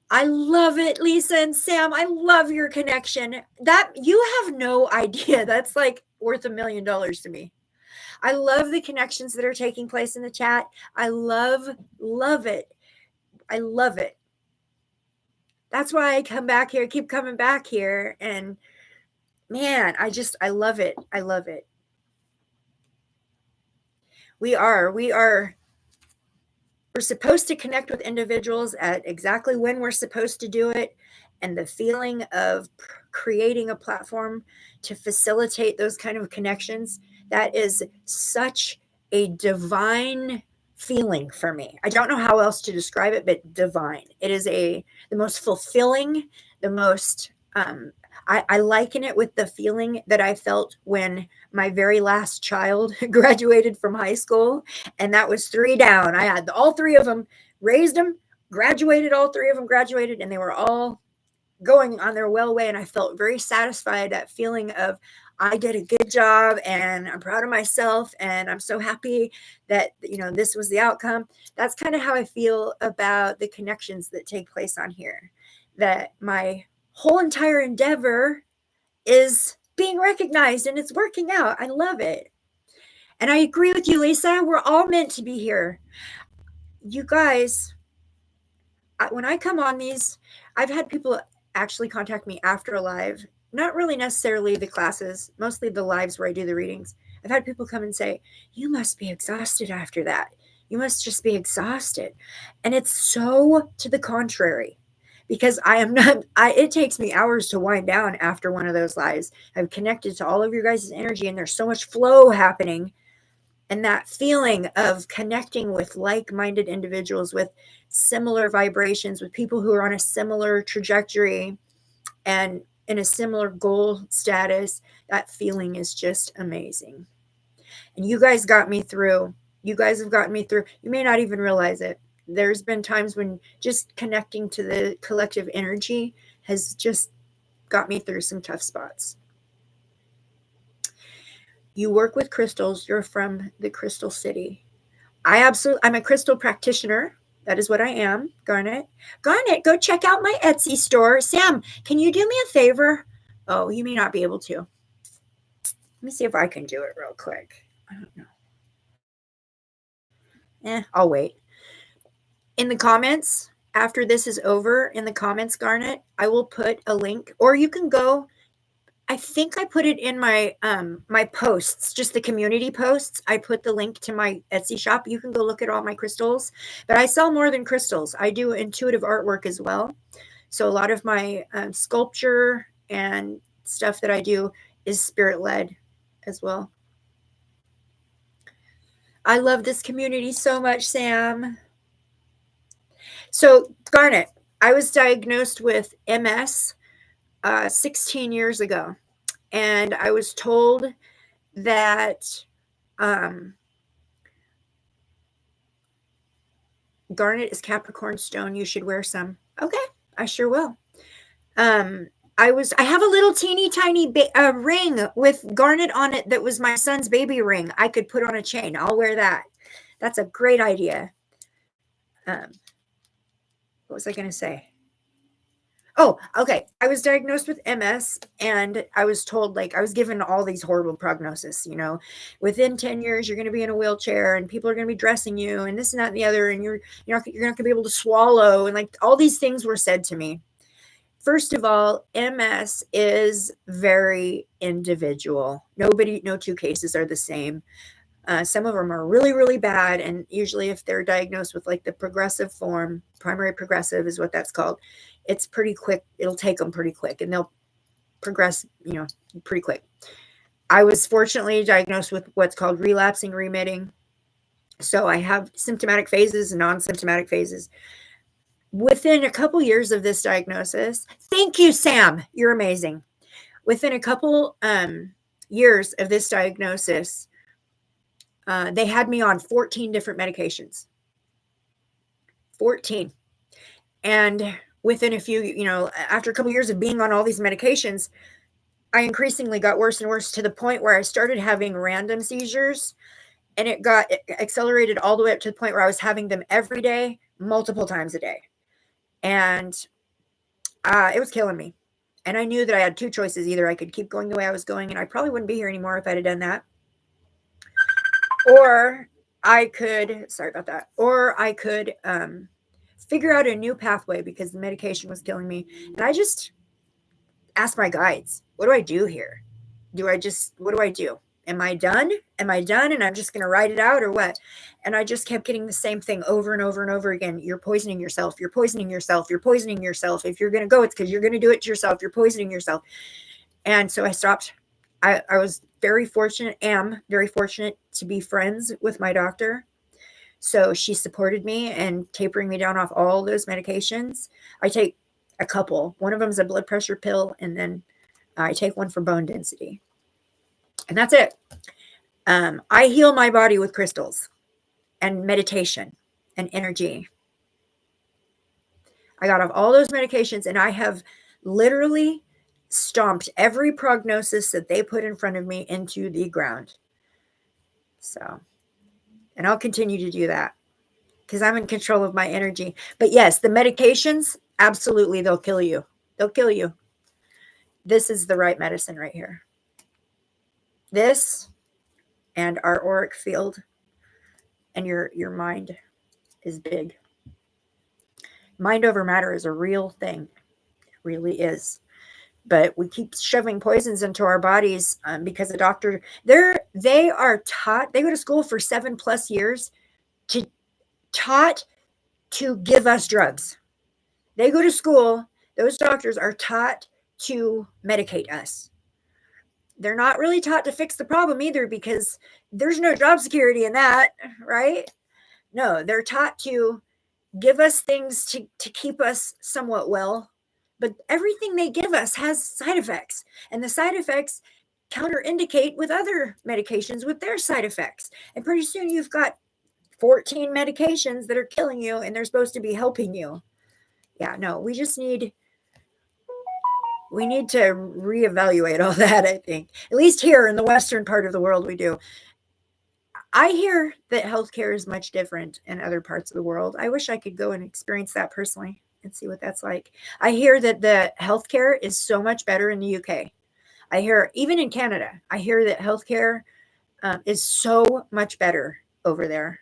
I love it, Lisa and Sam. I love your connection. That you have no idea. That's like worth $1 million to me. I love the connections that are taking place in the chat. I love it. I love it. That's why I come back here, keep coming back here. And man, I love it. I love it. We're supposed to connect with individuals at exactly when we're supposed to do it. And the feeling of creating a platform to facilitate those kind of connections, that is such a divine feeling for me. I don't know how else to describe it, but divine. It is the most fulfilling, the most, I liken it with the feeling that I felt when my very last child graduated from high school. And that was 3 down. I had all 3 of them, raised them, graduated, all 3 of them graduated, and they were all going on their well way. And I felt very satisfied, that feeling of, I did a good job and I'm proud of myself and I'm so happy that, this was the outcome. That's kind of how I feel about the connections that take place on here, that my whole entire endeavor is being recognized and it's working out. I love it. And I agree with you, Lisa. We're all meant to be here. You guys, when I come on these, I've had people actually contact me after a live, not really necessarily the classes, mostly the lives where I do the readings. I've had people come and say, you must be exhausted after that. You must just be exhausted. And it's so to the contrary, because I am not, it takes me hours to wind down after one of those lives. I've connected to all of your guys' energy and there's so much flow happening. And that feeling of connecting with like-minded individuals with similar vibrations, with people who are on a similar trajectory and in a similar goal status, that feeling is just amazing. And you guys got me through. You guys have gotten me through. You may not even realize it. There's been times when just connecting to the collective energy has just got me through some tough spots. You work with crystals. You're from the Crystal City. I'm a crystal practitioner. That is what I am. Garnet, go check out my Etsy store. Sam, can you do me a favor? Oh, you may not be able to. Let me see if I can do it real quick. I don't know. I'll wait. In the comments, after this is over, in the comments, Garnet, I will put a link, or you can go. I think I put it in my my posts, just the community posts. I put the link to my Etsy shop. You can go look at all my crystals, but I sell more than crystals. I do intuitive artwork as well. So a lot of my sculpture and stuff that I do is spirit led as well. I love this community so much, Sam. So Garnet, I was diagnosed with MS 16 years ago. And I was told that garnet is Capricorn stone. You should wear some. Okay, I sure will. I have a little teeny tiny ring with garnet on it that was my son's baby ring. I could put on a chain. I'll wear that. That's a great idea. What was I going to say? Oh, okay. I was diagnosed with MS and I was told, like, I was given all these horrible prognosis, within 10 years you're going to be in a wheelchair and people are going to be dressing you and this and that and the other and you're not going to be able to swallow, and like all these things were said to me. First of all, MS is very individual. No two cases are the same. Some of them are really, really bad. And usually, if they're diagnosed with like the progressive form, primary progressive is what that's called, it's pretty quick. It'll take them pretty quick and they'll progress, pretty quick. I was fortunately diagnosed with what's called relapsing remitting. So I have symptomatic phases and non symptomatic phases. Within a couple years of this diagnosis, thank you, Sam. You're amazing. Within a couple years of this diagnosis, they had me on 14 different medications. 14. And within a few, after a couple years of being on all these medications, I increasingly got worse and worse to the point where I started having random seizures, and it got accelerated all the way up to the point where I was having them every day, multiple times a day. And it was killing me. And I knew that I had two choices. Either I could keep going the way I was going, and I probably wouldn't be here anymore if I'd have done that. Or I could, sorry about that, or I could figure out a new pathway because the medication was killing me. And I just asked my guides, what do I do here? What do I do? Am I done? Am I done? And I'm just going to write it out or what? And I just kept getting the same thing over and over and over again. You're poisoning yourself. You're poisoning yourself. You're poisoning yourself. If you're going to go, it's because you're going to do it to yourself. You're poisoning yourself. And so I stopped. I was am very fortunate to be friends with my doctor. So she supported me and tapering me down off all those medications. I take a couple. One of them is a blood pressure pill, and then I take one for bone density. And that's it. I heal my body with crystals and meditation and energy. I got off all those medications, and I have literally stomped every prognosis that they put in front of me into the ground. So, and I'll continue to do that because I'm in control of my energy. But yes, the medications, absolutely, they'll kill you. They'll kill you. This is the right medicine right here. This and our auric field and your mind is big. Mind over matter is a real thing. It really is. But we keep shoving poisons into our bodies because the doctor, they are taught, they go to school for 7+ years taught to give us drugs. They go to school, those doctors are taught to medicate us. They're not really taught to fix the problem either because there's no job security in that, right? No, they're taught to give us things to keep us somewhat well, but everything they give us has side effects, and the side effects counterindicate with other medications with their side effects. And pretty soon you've got 14 medications that are killing you and they're supposed to be helping you. Yeah, no, we need to reevaluate all that, I think. At least here in the Western part of the world, we do. I hear that healthcare is much different in other parts of the world. I wish I could go and experience that personally and see what that's like. I hear that the healthcare is so much better in the UK. I hear, even in Canada, I hear that healthcare is so much better over there.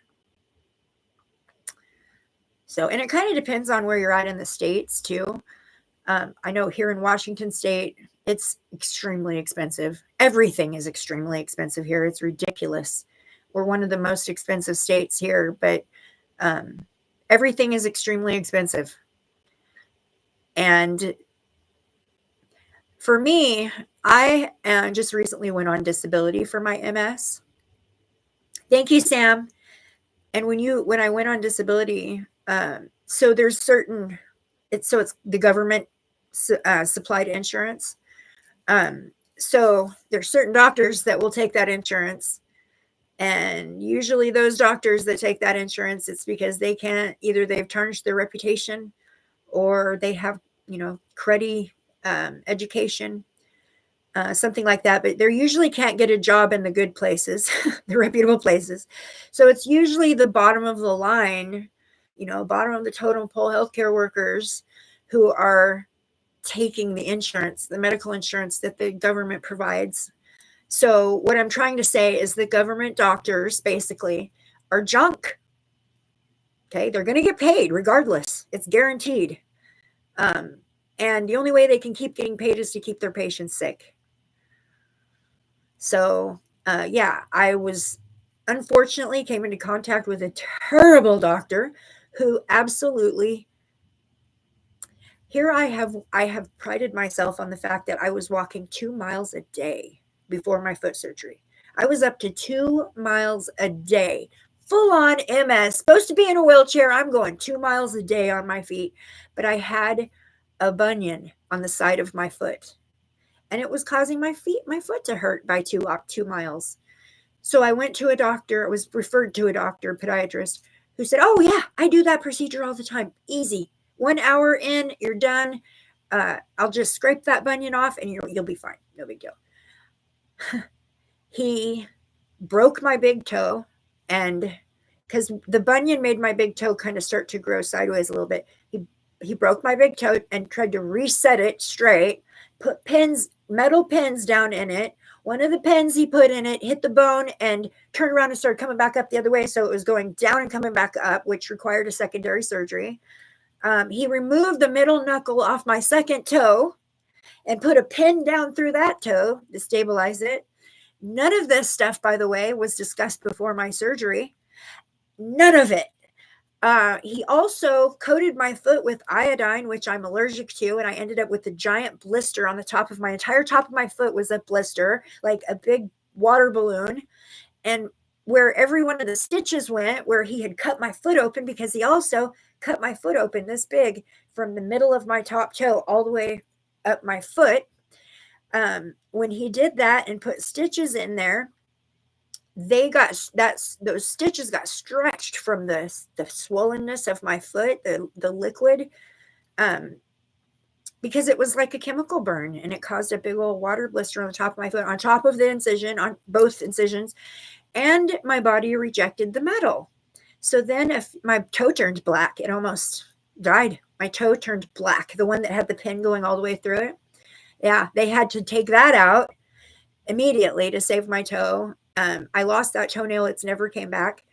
So, and it kind of depends on where you're at in the States too. I know here in Washington State, it's extremely expensive. Everything is extremely expensive here. It's ridiculous. We're one of the most expensive states here, but everything is extremely expensive. And for me, I just recently went on disability for my MS. Thank you, Sam. And when I went on disability, so there's certain, it's the government supplied insurance. So there's certain doctors that will take that insurance. And usually those doctors that take that insurance, it's because they can't, either they've tarnished their reputation or they have, cruddy education, something like that. But they usually can't get a job in the good places, the reputable places. So it's usually the bottom of the line, bottom of the totem pole healthcare workers who are taking the insurance, the medical insurance that the government provides. So what I'm trying to say is the government doctors basically are junk. Okay, they're going to get paid regardless. It's guaranteed. And the only way they can keep getting paid is to keep their patients sick. So, yeah, I was unfortunately came into contact with a terrible doctor who absolutely, here I have prided myself on the fact that I was walking 2 miles a day before my foot surgery. I was up to 2 miles a day, full on MS, supposed to be in a wheelchair. I'm going 2 miles a day on my feet, but I had a bunion on the side of my foot, and it was causing my foot to hurt by 2 miles. So I went to a doctor, I was referred to a doctor, podiatrist, who said, "Oh yeah, I do that procedure all the time. Easy. 1 hour in, you're done. I'll just scrape that bunion off and you'll be fine. No big deal." He broke my big toe, and because the bunion made my big toe kind of start to grow sideways a little bit, he broke my big toe and tried to reset it straight, put metal pins down in it. One of the pins he put in it hit the bone and turned around and started coming back up the other way. So it was going down and coming back up, which required a secondary surgery. He removed the middle knuckle off my second toe and put a pin down through that toe to stabilize it. None of this stuff, by the way, was discussed before my surgery. None of it. He also coated my foot with iodine, which I'm allergic to, and I ended up with a giant blister on the top of my entire top of my foot was a blister, like a big water balloon. And where every one of the stitches went, where he had cut my foot open, because he also cut my foot open this big from the middle of my top toe all the way up my foot. When he did that and put stitches in there, those stitches got stretched from the swollenness of my foot, the liquid, because it was like a chemical burn, and it caused a big old water blister on the top of my foot, on top of the incision, on both incisions, and my body rejected the metal. So then if my toe turned black, it almost died. My toe turned black, the one that had the pin going all the way through it. Yeah, they had to take that out immediately to save my toe. I lost that toenail. It's never came back.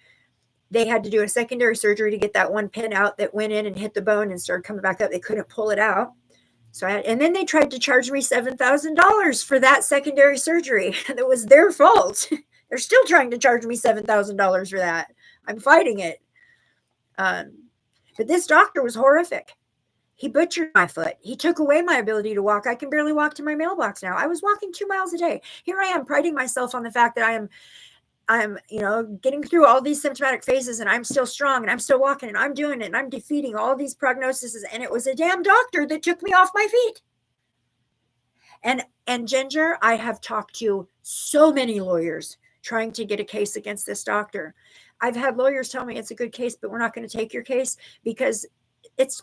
They had to do a secondary surgery to get that one pin out that went in and hit the bone and started coming back up. They couldn't pull it out. And then they tried to charge me $7,000 for that secondary surgery. And it was their fault. They're still trying to charge me $7,000 for that. I'm fighting it. But this doctor was horrific. He butchered my foot. He took away my ability to walk. I can barely walk to my mailbox now. I was walking 2 miles a day. Here I am priding myself on the fact that I'm getting through all these symptomatic phases, and I'm still strong, and I'm still walking, and I'm doing it, and I'm defeating all these prognoses. And it was a damn doctor that took me off my feet. And Ginger, I have talked to so many lawyers trying to get a case against this doctor. I've had lawyers tell me it's a good case, but we're not going to take your case because it's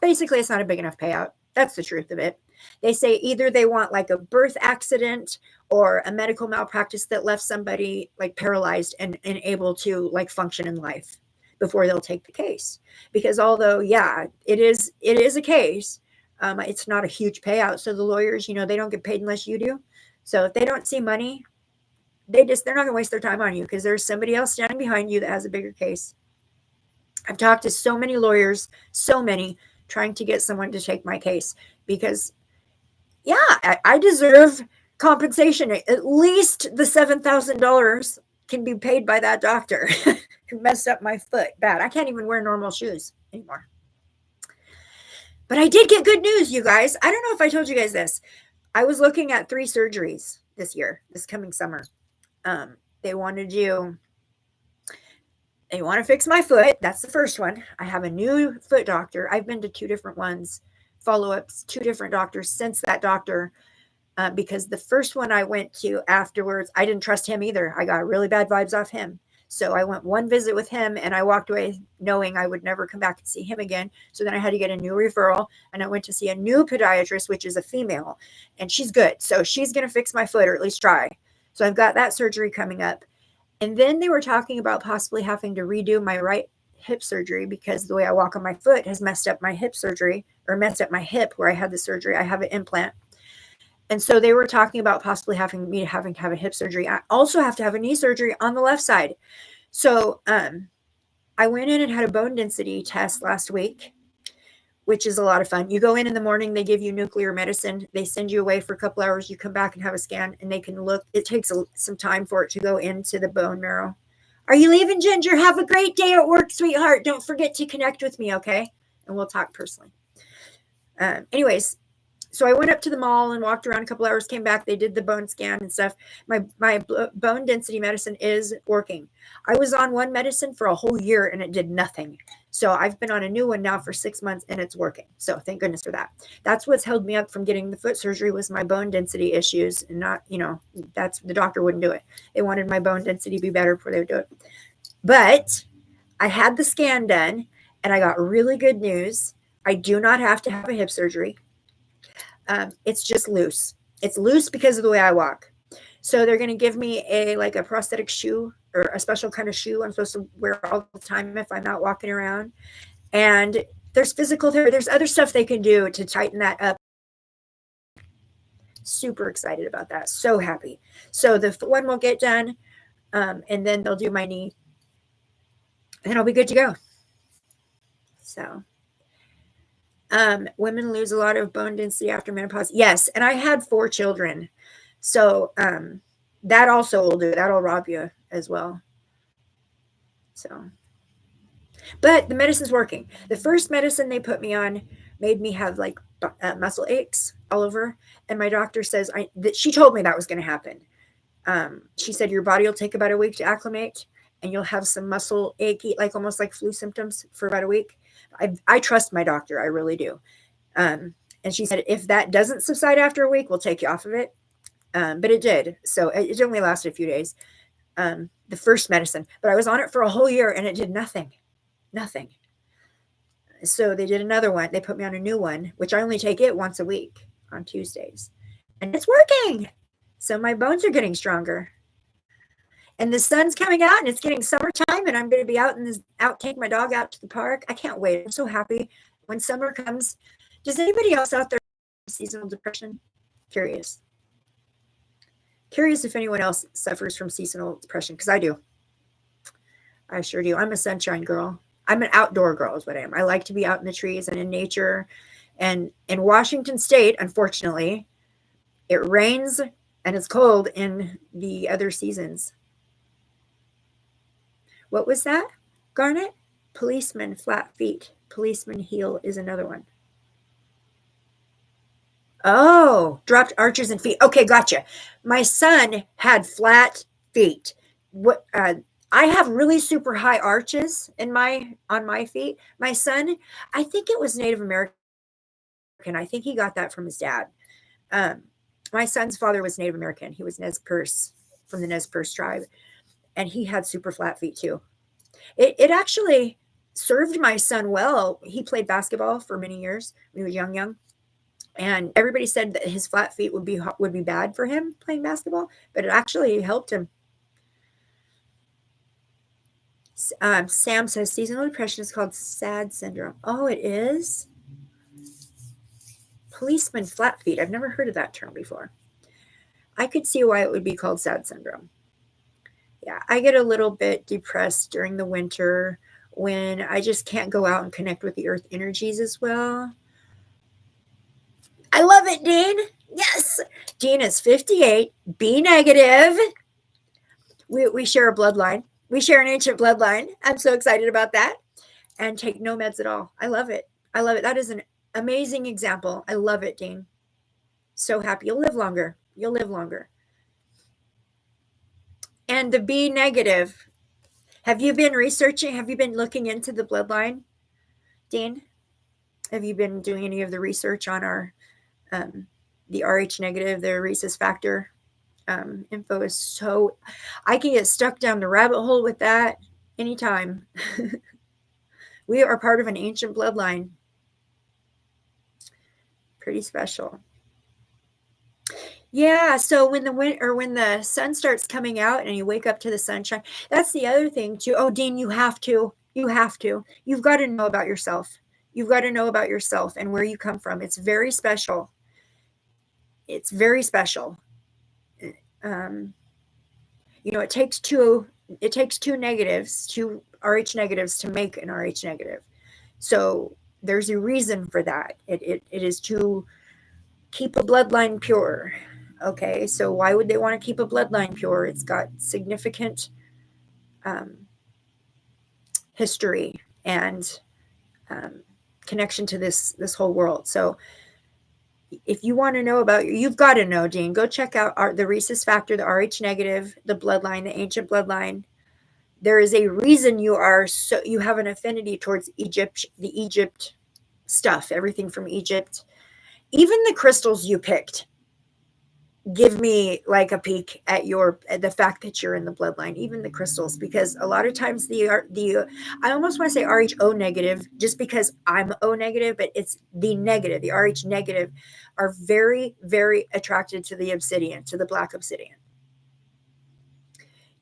not a big enough payout. That's the truth of it. They say either they want like a birth accident or a medical malpractice that left somebody like paralyzed and unable to like function in life before they'll take the case. Because although, yeah, it is a case, it's not a huge payout. So the lawyers, they don't get paid unless you do. So if they don't see money, they're not going to waste their time on you because there's somebody else standing behind you that has a bigger case. I've talked to so many lawyers, trying to get someone to take my case because, yeah, I deserve compensation. At least the $7,000 can be paid by that doctor who messed up my foot bad. I can't even wear normal shoes anymore. But I did get good news, you guys. I don't know if I told you guys this. I was looking at 3 surgeries this coming summer. They want to fix my foot. That's the first one. I have a new foot doctor. I've been to 2 different ones, follow-ups, 2 different doctors since that doctor, because the first one I went to afterwards, I didn't trust him either. I got really bad vibes off him. So I went one visit with him and I walked away knowing I would never come back and see him again. So then I had to get a new referral and I went to see a new podiatrist, which is a female, and she's good. So she's going to fix my foot, or at least try. So I've got that surgery coming up. And then they were talking about possibly having to redo my right hip surgery because the way I walk on my foot has messed up my hip surgery, or messed up my hip where I had the surgery. I have an implant. And so they were talking about possibly having to have a hip surgery. I also have to have a knee surgery on the left side. So I went in and had a bone density test last week, which is a lot of fun. You go in the morning, they give you nuclear medicine. They send you away for a couple hours. You come back and have a scan, and they can look. It takes some time for it to go into the bone marrow. Are you leaving, Ginger? Have a great day at work, sweetheart. Don't forget to connect with me, okay? And we'll talk personally. Anyways, so I went up to the mall and walked around a couple hours, came back. They did the bone scan and stuff. My bone density medicine is working. I was on one medicine for a whole year and it did nothing. So I've been on a new one now for 6 months and it's working. So thank goodness for that. That's what's held me up from getting the foot surgery, was my bone density issues, and not, that's, the doctor wouldn't do it. They wanted my bone density to be better before they would do it. But I had the scan done and I got really good news. I do not have to have a hip surgery. It's just loose. It's loose because of the way I walk. So they're going to give me a prosthetic shoe, or a special kind of shoe I'm supposed to wear all the time if I'm not walking around. And there's physical therapy. There's other stuff they can do to tighten that up. Super excited about that. So happy. So the one will get done, and then they'll do my knee, and I'll be good to go. So women lose a lot of bone density after menopause. Yes. And I had 4 children. So that also will do. That'll rob you as well. So, but the medicine's working. The first medicine they put me on made me have muscle aches all over. And my doctor says that she told me that was going to happen. She said, your body will take about a week to acclimate, and you'll have some muscle achy, almost like flu symptoms for about a week. I trust my doctor. I really do. And she said, if that doesn't subside after a week, we'll take you off of it. But it did. So it only lasted a few days, the first medicine. But I was on it for a whole year and it did nothing. Nothing. So they did another one. They put me on a new one, which I only take it once a week on Tuesdays. And it's working. So my bones are getting stronger. And the sun's coming out and it's getting summertime, and I'm going to be take my dog out to the park. I can't wait. I'm so happy when summer comes. Does anybody else out there have seasonal depression? Curious if anyone else suffers from seasonal depression, because I do. I sure do. I'm a sunshine girl. I'm an outdoor girl is what I am. I like to be out in the trees and in nature. And in Washington State, unfortunately, it rains and it's cold in the other seasons. What was that, Garnet? Policeman, flat feet. Policeman heel is another one. Oh, dropped arches and feet. Okay, gotcha. My son had flat feet. What? I have really super high arches on my feet. My son, I think it was Native American. I think he got that from his dad. My son's father was Native American. He was Nez Perce, from the Nez Perce tribe, and he had super flat feet too. It actually served my son well. He played basketball for many years when he was young. And everybody said that his flat feet would be bad for him playing basketball, but it actually helped him. Sam says seasonal depression is called SAD syndrome. Oh, it is? Policeman flat feet. I've never heard of that term before. I could see why it would be called SAD syndrome. Yeah, I get a little bit depressed during the winter when I just can't go out and connect with the earth energies as well. I love it, Dean. Yes. Dean is 58, B negative. We share a bloodline. We share an ancient bloodline. I'm so excited about that. And take no meds at all. I love it. I love it. That is an amazing example. I love it, Dean. So happy. You'll live longer. You'll live longer. And the B negative. Have you been researching? Have you been looking into the bloodline, Dean? Have you been doing any of the research on our the RH negative, the rhesus factor info is so, I can get stuck down the rabbit hole with that anytime. We are part of an ancient bloodline. Pretty special. Yeah, so when the sun starts coming out and you wake up to the sunshine, that's the other thing too. Oh, Dean, you have to You have to. You've got to know about yourself. You've got to know about yourself and where you come from. It's very special. It's very special. Um, it takes two negatives, two RH negatives to make an RH negative. So there's a reason for that. It is to keep a bloodline pure. Okay, so why would they want to keep a bloodline pure? It's got significant um, history and um, connection to this whole world. So if you want to know about, you've got to know, Dean. Go check out the rhesus factor, the RH negative, the bloodline, the ancient bloodline. There is a reason you have an affinity towards the Egypt stuff, everything from Egypt. Even the crystals you picked give me like a peek at the fact that you're in the bloodline, even the crystals, because a lot of times I almost want to say RHO negative just because I'm O negative, but it's the negative, the RH negative are very, very attracted to the obsidian, to the black obsidian.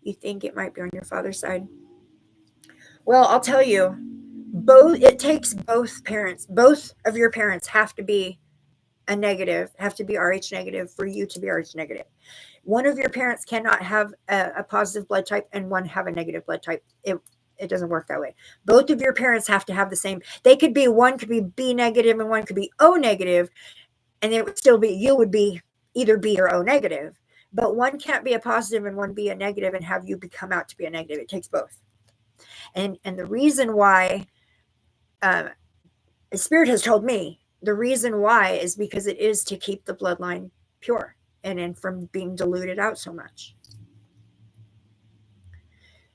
You think it might be on your father's side? Well, I'll tell you, it takes both of your parents have to be have to be RH negative for you to be RH negative. One of your parents cannot have a positive blood type and one have a negative blood type. It doesn't work that way. Both of your parents have to have the same. One could be B negative and one could be O negative, and it would still be, you would be either B or O negative. But one can't be a positive and one be a negative and have you become out to be a negative. It takes both. And the reason why, the Spirit has told me, the reason why is because it is to keep the bloodline pure and from being diluted out so much.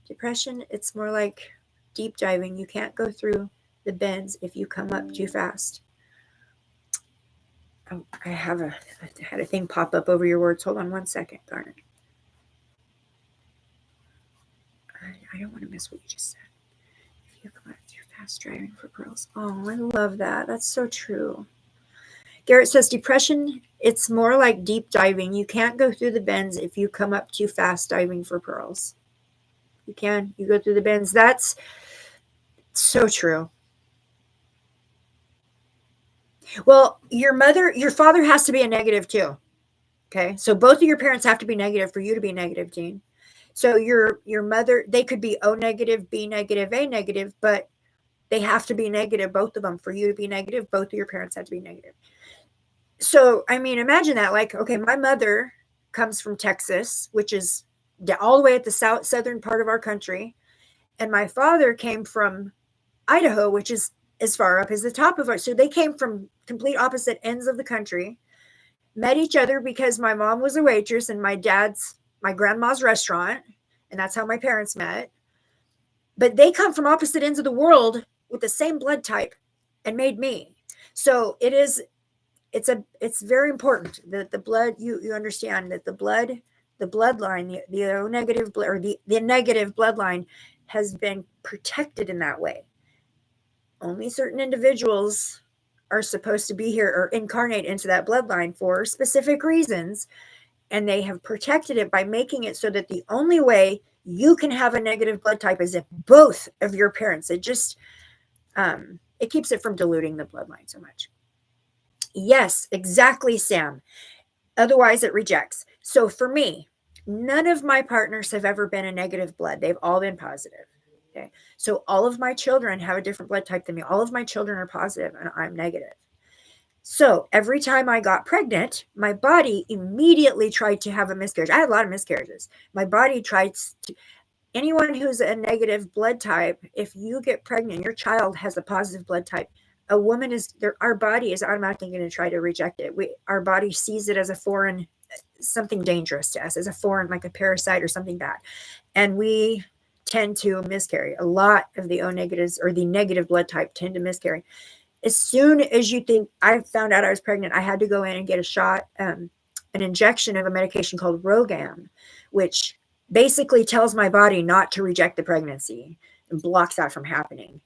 Depression, it's more like deep diving. You can't go through the bends if you come up too fast. Oh, I had a thing pop up over your words. Hold on one second. Darn it. I don't want to miss what you just said. If you come up too fast driving for girls. Oh, I love that. That's so true. Garrett says depression, it's more like deep diving. You can't go through the bends if you come up too fast diving for pearls. You can. You go through the bends. That's so true. Well, your father has to be a negative too. Okay. So both of your parents have to be negative for you to be negative, Jean. So your mother, they could be O negative, B negative, A negative, but they have to be negative, both of them, for you to be negative. Both of your parents have to be negative. So, I mean, imagine that. Like, okay, my mother comes from Texas, which is all the way at the southern part of our country. And my father came from Idaho, which is as far up as the top of our. So they came from complete opposite ends of the country, met each other because my mom was a waitress and my grandma's restaurant. And that's how my parents met. But they come from opposite ends of the world with the same blood type and made me. So it's very important that the blood, you understand that the bloodline, the O negative or the negative bloodline has been protected in that way. Only certain individuals are supposed to be here or incarnate into that bloodline for specific reasons. And they have protected it by making it so that the only way you can have a negative blood type is if both of your parents, it keeps it from diluting the bloodline so much. Yes, exactly, Sam. Otherwise, it rejects. So for me, none of my partners have ever been a negative blood. They've all been positive. Okay. So all of my children have a different blood type than me. All of my children are positive and I'm negative. So every time I got pregnant, my body immediately tried to have a miscarriage. I had a lot of miscarriages. My body tried to, anyone who's a negative blood type, if you get pregnant, your child has a positive blood type, a woman our body is automatically going to try to reject it. Our body sees it as a foreign, something dangerous to us, as a foreign, like a parasite or something bad. And we tend to miscarry. A lot of the O negatives or the negative blood type tend to miscarry. As soon as you think, I found out I was pregnant, I had to go in and get a shot, an injection of a medication called Rogam, which basically tells my body not to reject the pregnancy and blocks that from happening.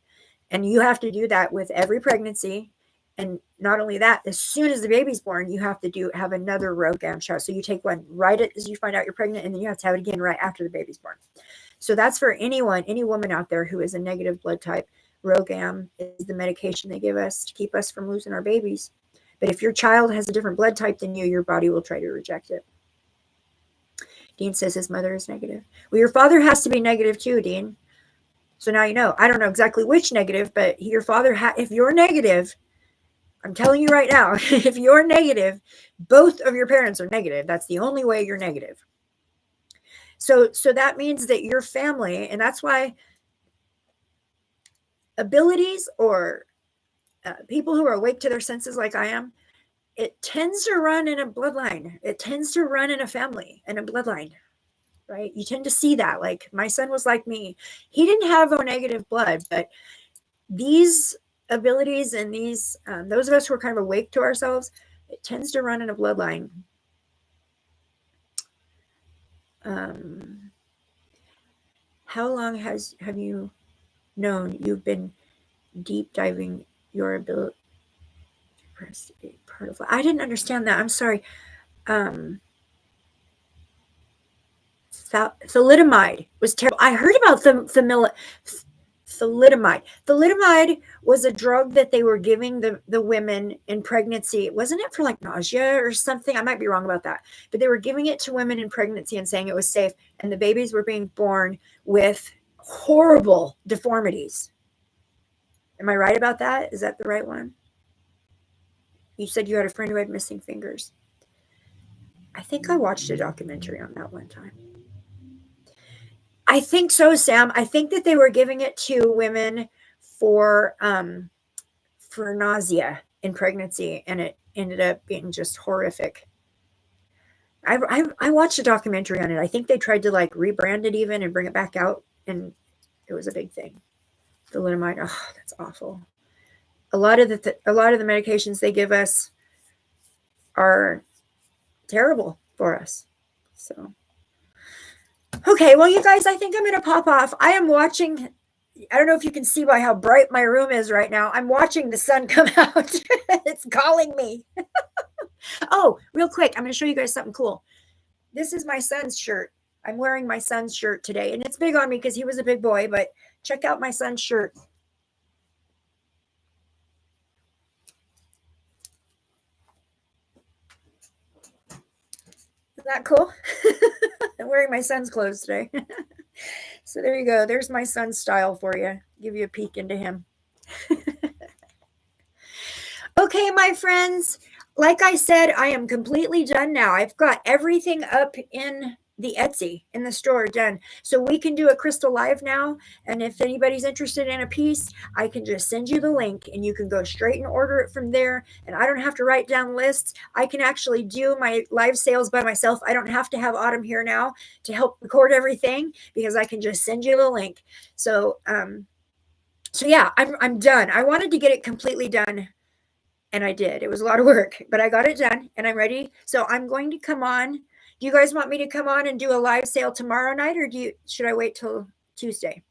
And you have to do that with every pregnancy. And not only that, as soon as the baby's born, you have to have another Rogam shot. So you take one right as you find out you're pregnant, and then you have to have it again right after the baby's born. So that's for anyone, any woman out there who is a negative blood type. Rogam is the medication they give us to keep us from losing our babies. But if your child has a different blood type than you, your body will try to reject it. Dean says his mother is negative. Well, your father has to be negative too, Dean. So now you know. I don't know exactly which negative, but your father, if you're negative, I'm telling you right now, if you're negative, both of your parents are negative. That's the only way you're negative. So that means that your family, and that's why abilities or people who are awake to their senses like I am, it tends to run in a bloodline. It tends to run in a family, in a bloodline, right? You tend to see that. Like my son was like me. He didn't have O negative blood, but these abilities and these, those of us who are kind of awake to ourselves, it tends to run in a bloodline. How long have you known you've been deep diving your ability? Part of, I didn't understand that. I'm sorry. Thalidomide was terrible. I heard about thalidomide. Thalidomide was a drug that they were giving the women in pregnancy. Wasn't it for like nausea or something? I might be wrong about that. But they were giving it to women in pregnancy and saying it was safe. And the babies were being born with horrible deformities. Am I right about that? Is that the right one? You said you had a friend who had missing fingers. I think I watched a documentary on that one time. I think so, Sam. I think that they were giving it to women for nausea in pregnancy, and it ended up being just horrific. I watched a documentary on it. I think they tried to like rebrand it even and bring it back out, and it was a big thing. Thalidomide, oh, that's awful. A lot of the medications they give us are terrible for us. So, okay, well, you guys, I think I'm going to pop off. I am watching. I don't know if you can see by how bright my room is right now. I'm watching the sun come out. It's calling me. Oh, real quick, I'm going to show you guys something cool. This is my son's shirt. I'm wearing my son's shirt today, and it's big on me because he was a big boy, but check out my son's shirt. Isn't that cool? I'm wearing my son's clothes today. So there you go. There's my son's style for you. Give you a peek into him. Okay, my friends, like I said, I am completely done now. I've got everything up in the Etsy, in the store, done. So we can do a Crystal Live now. And if anybody's interested in a piece, I can just send you the link and you can go straight and order it from there. And I don't have to write down lists. I can actually do my live sales by myself. I don't have to have Autumn here now to help record everything because I can just send you the link. So, yeah, I'm done. I wanted to get it completely done. And I did. It was a lot of work, but I got it done and I'm ready. So I'm going to come on. Do you guys want me to come on and do a live sale tomorrow night, or should I wait till Tuesday?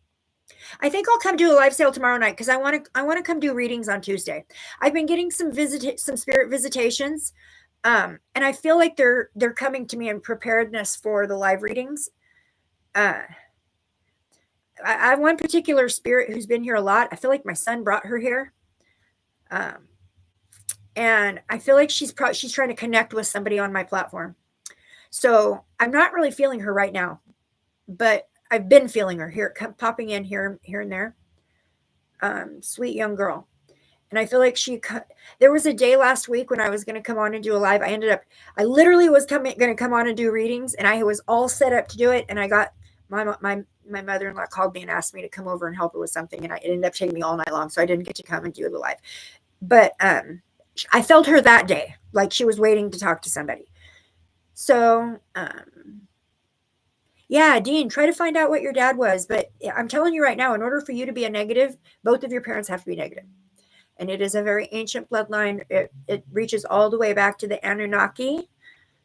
I think I'll come do a live sale tomorrow night because I want to come do readings on Tuesday. I've been getting some spirit visitations, and I feel like they're coming to me in preparedness for the live readings. I have one particular spirit who's been here a lot. I feel like my son brought her here. And I feel like she's trying to connect with somebody on my platform. So I'm not really feeling her right now, but I've been feeling her here, popping in here and there. Sweet young girl. And I feel like there was a day last week when I was going to come on and do a live. I literally was going to come on and do readings, and I was all set up to do it. And I got my mother-in-law called me and asked me to come over and help her with something. And it ended up taking me all night long. So I didn't get to come and do the live, but, I felt her that day, like she was waiting to talk to somebody. So, yeah, Dean, try to find out what your dad was. But I'm telling you right now, in order for you to be a negative, both of your parents have to be negative. And it is a very ancient bloodline. It reaches all the way back to the Anunnaki.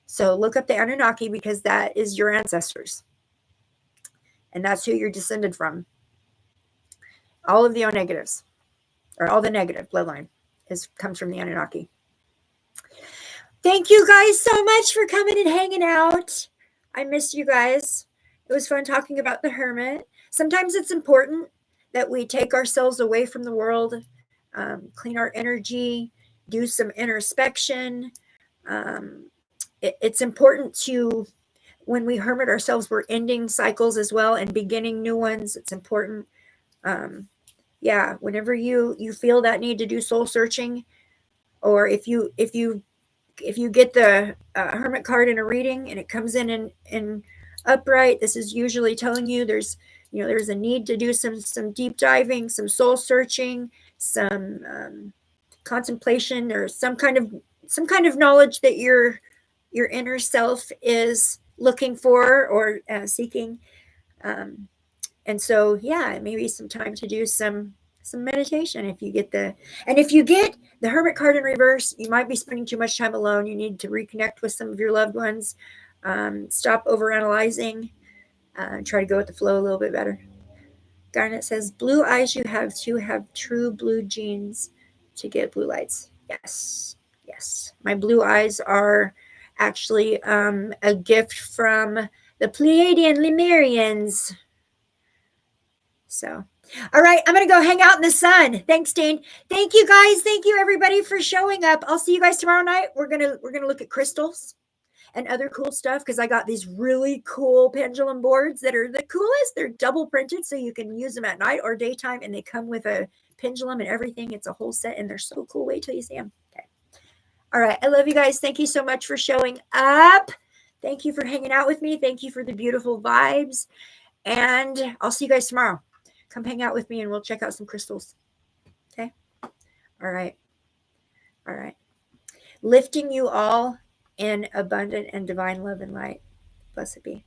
So look up the Anunnaki because that is your ancestors. And that's who you're descended from. All of the O negatives, or all the negative bloodline, comes from the Anunnaki. Thank you guys so much for coming and hanging out. I missed you guys. It was fun talking about the hermit. Sometimes it's important that we take ourselves away from the world, clean our energy, do some introspection. It's important to, when we hermit ourselves, we're ending cycles as well and beginning new ones. It's important. Yeah, whenever you feel that need to do soul searching, or if you get the hermit card in a reading and it comes in upright, this is usually telling you there's a need to do some deep diving, some soul searching, some contemplation, or some kind of knowledge that your inner self is looking for or seeking. And so, yeah, maybe some time to do some meditation. If you get the hermit card in reverse, you might be spending too much time alone. You need to reconnect with some of your loved ones. Stop overanalyzing. Try to go with the flow a little bit better. Garnet says, blue eyes you have to have true blue genes to get blue lights. Yes. My blue eyes are actually a gift from the Pleiadian Lemurians. So, all right, I'm going to go hang out in the sun. Thanks, Dane. Thank you, guys. Thank you, everybody, for showing up. I'll see you guys tomorrow night. We're gonna look at crystals and other cool stuff, because I got these really cool pendulum boards that are the coolest. They're double printed, so you can use them at night or daytime, and they come with a pendulum and everything. It's a whole set, and they're so cool. Wait till you see them. Okay. All right. I love you guys. Thank you so much for showing up. Thank you for hanging out with me. Thank you for the beautiful vibes. And I'll see you guys tomorrow. Come hang out with me and we'll check out some crystals. Okay? All right. Lifting you all in abundant and divine love and light. Blessed be.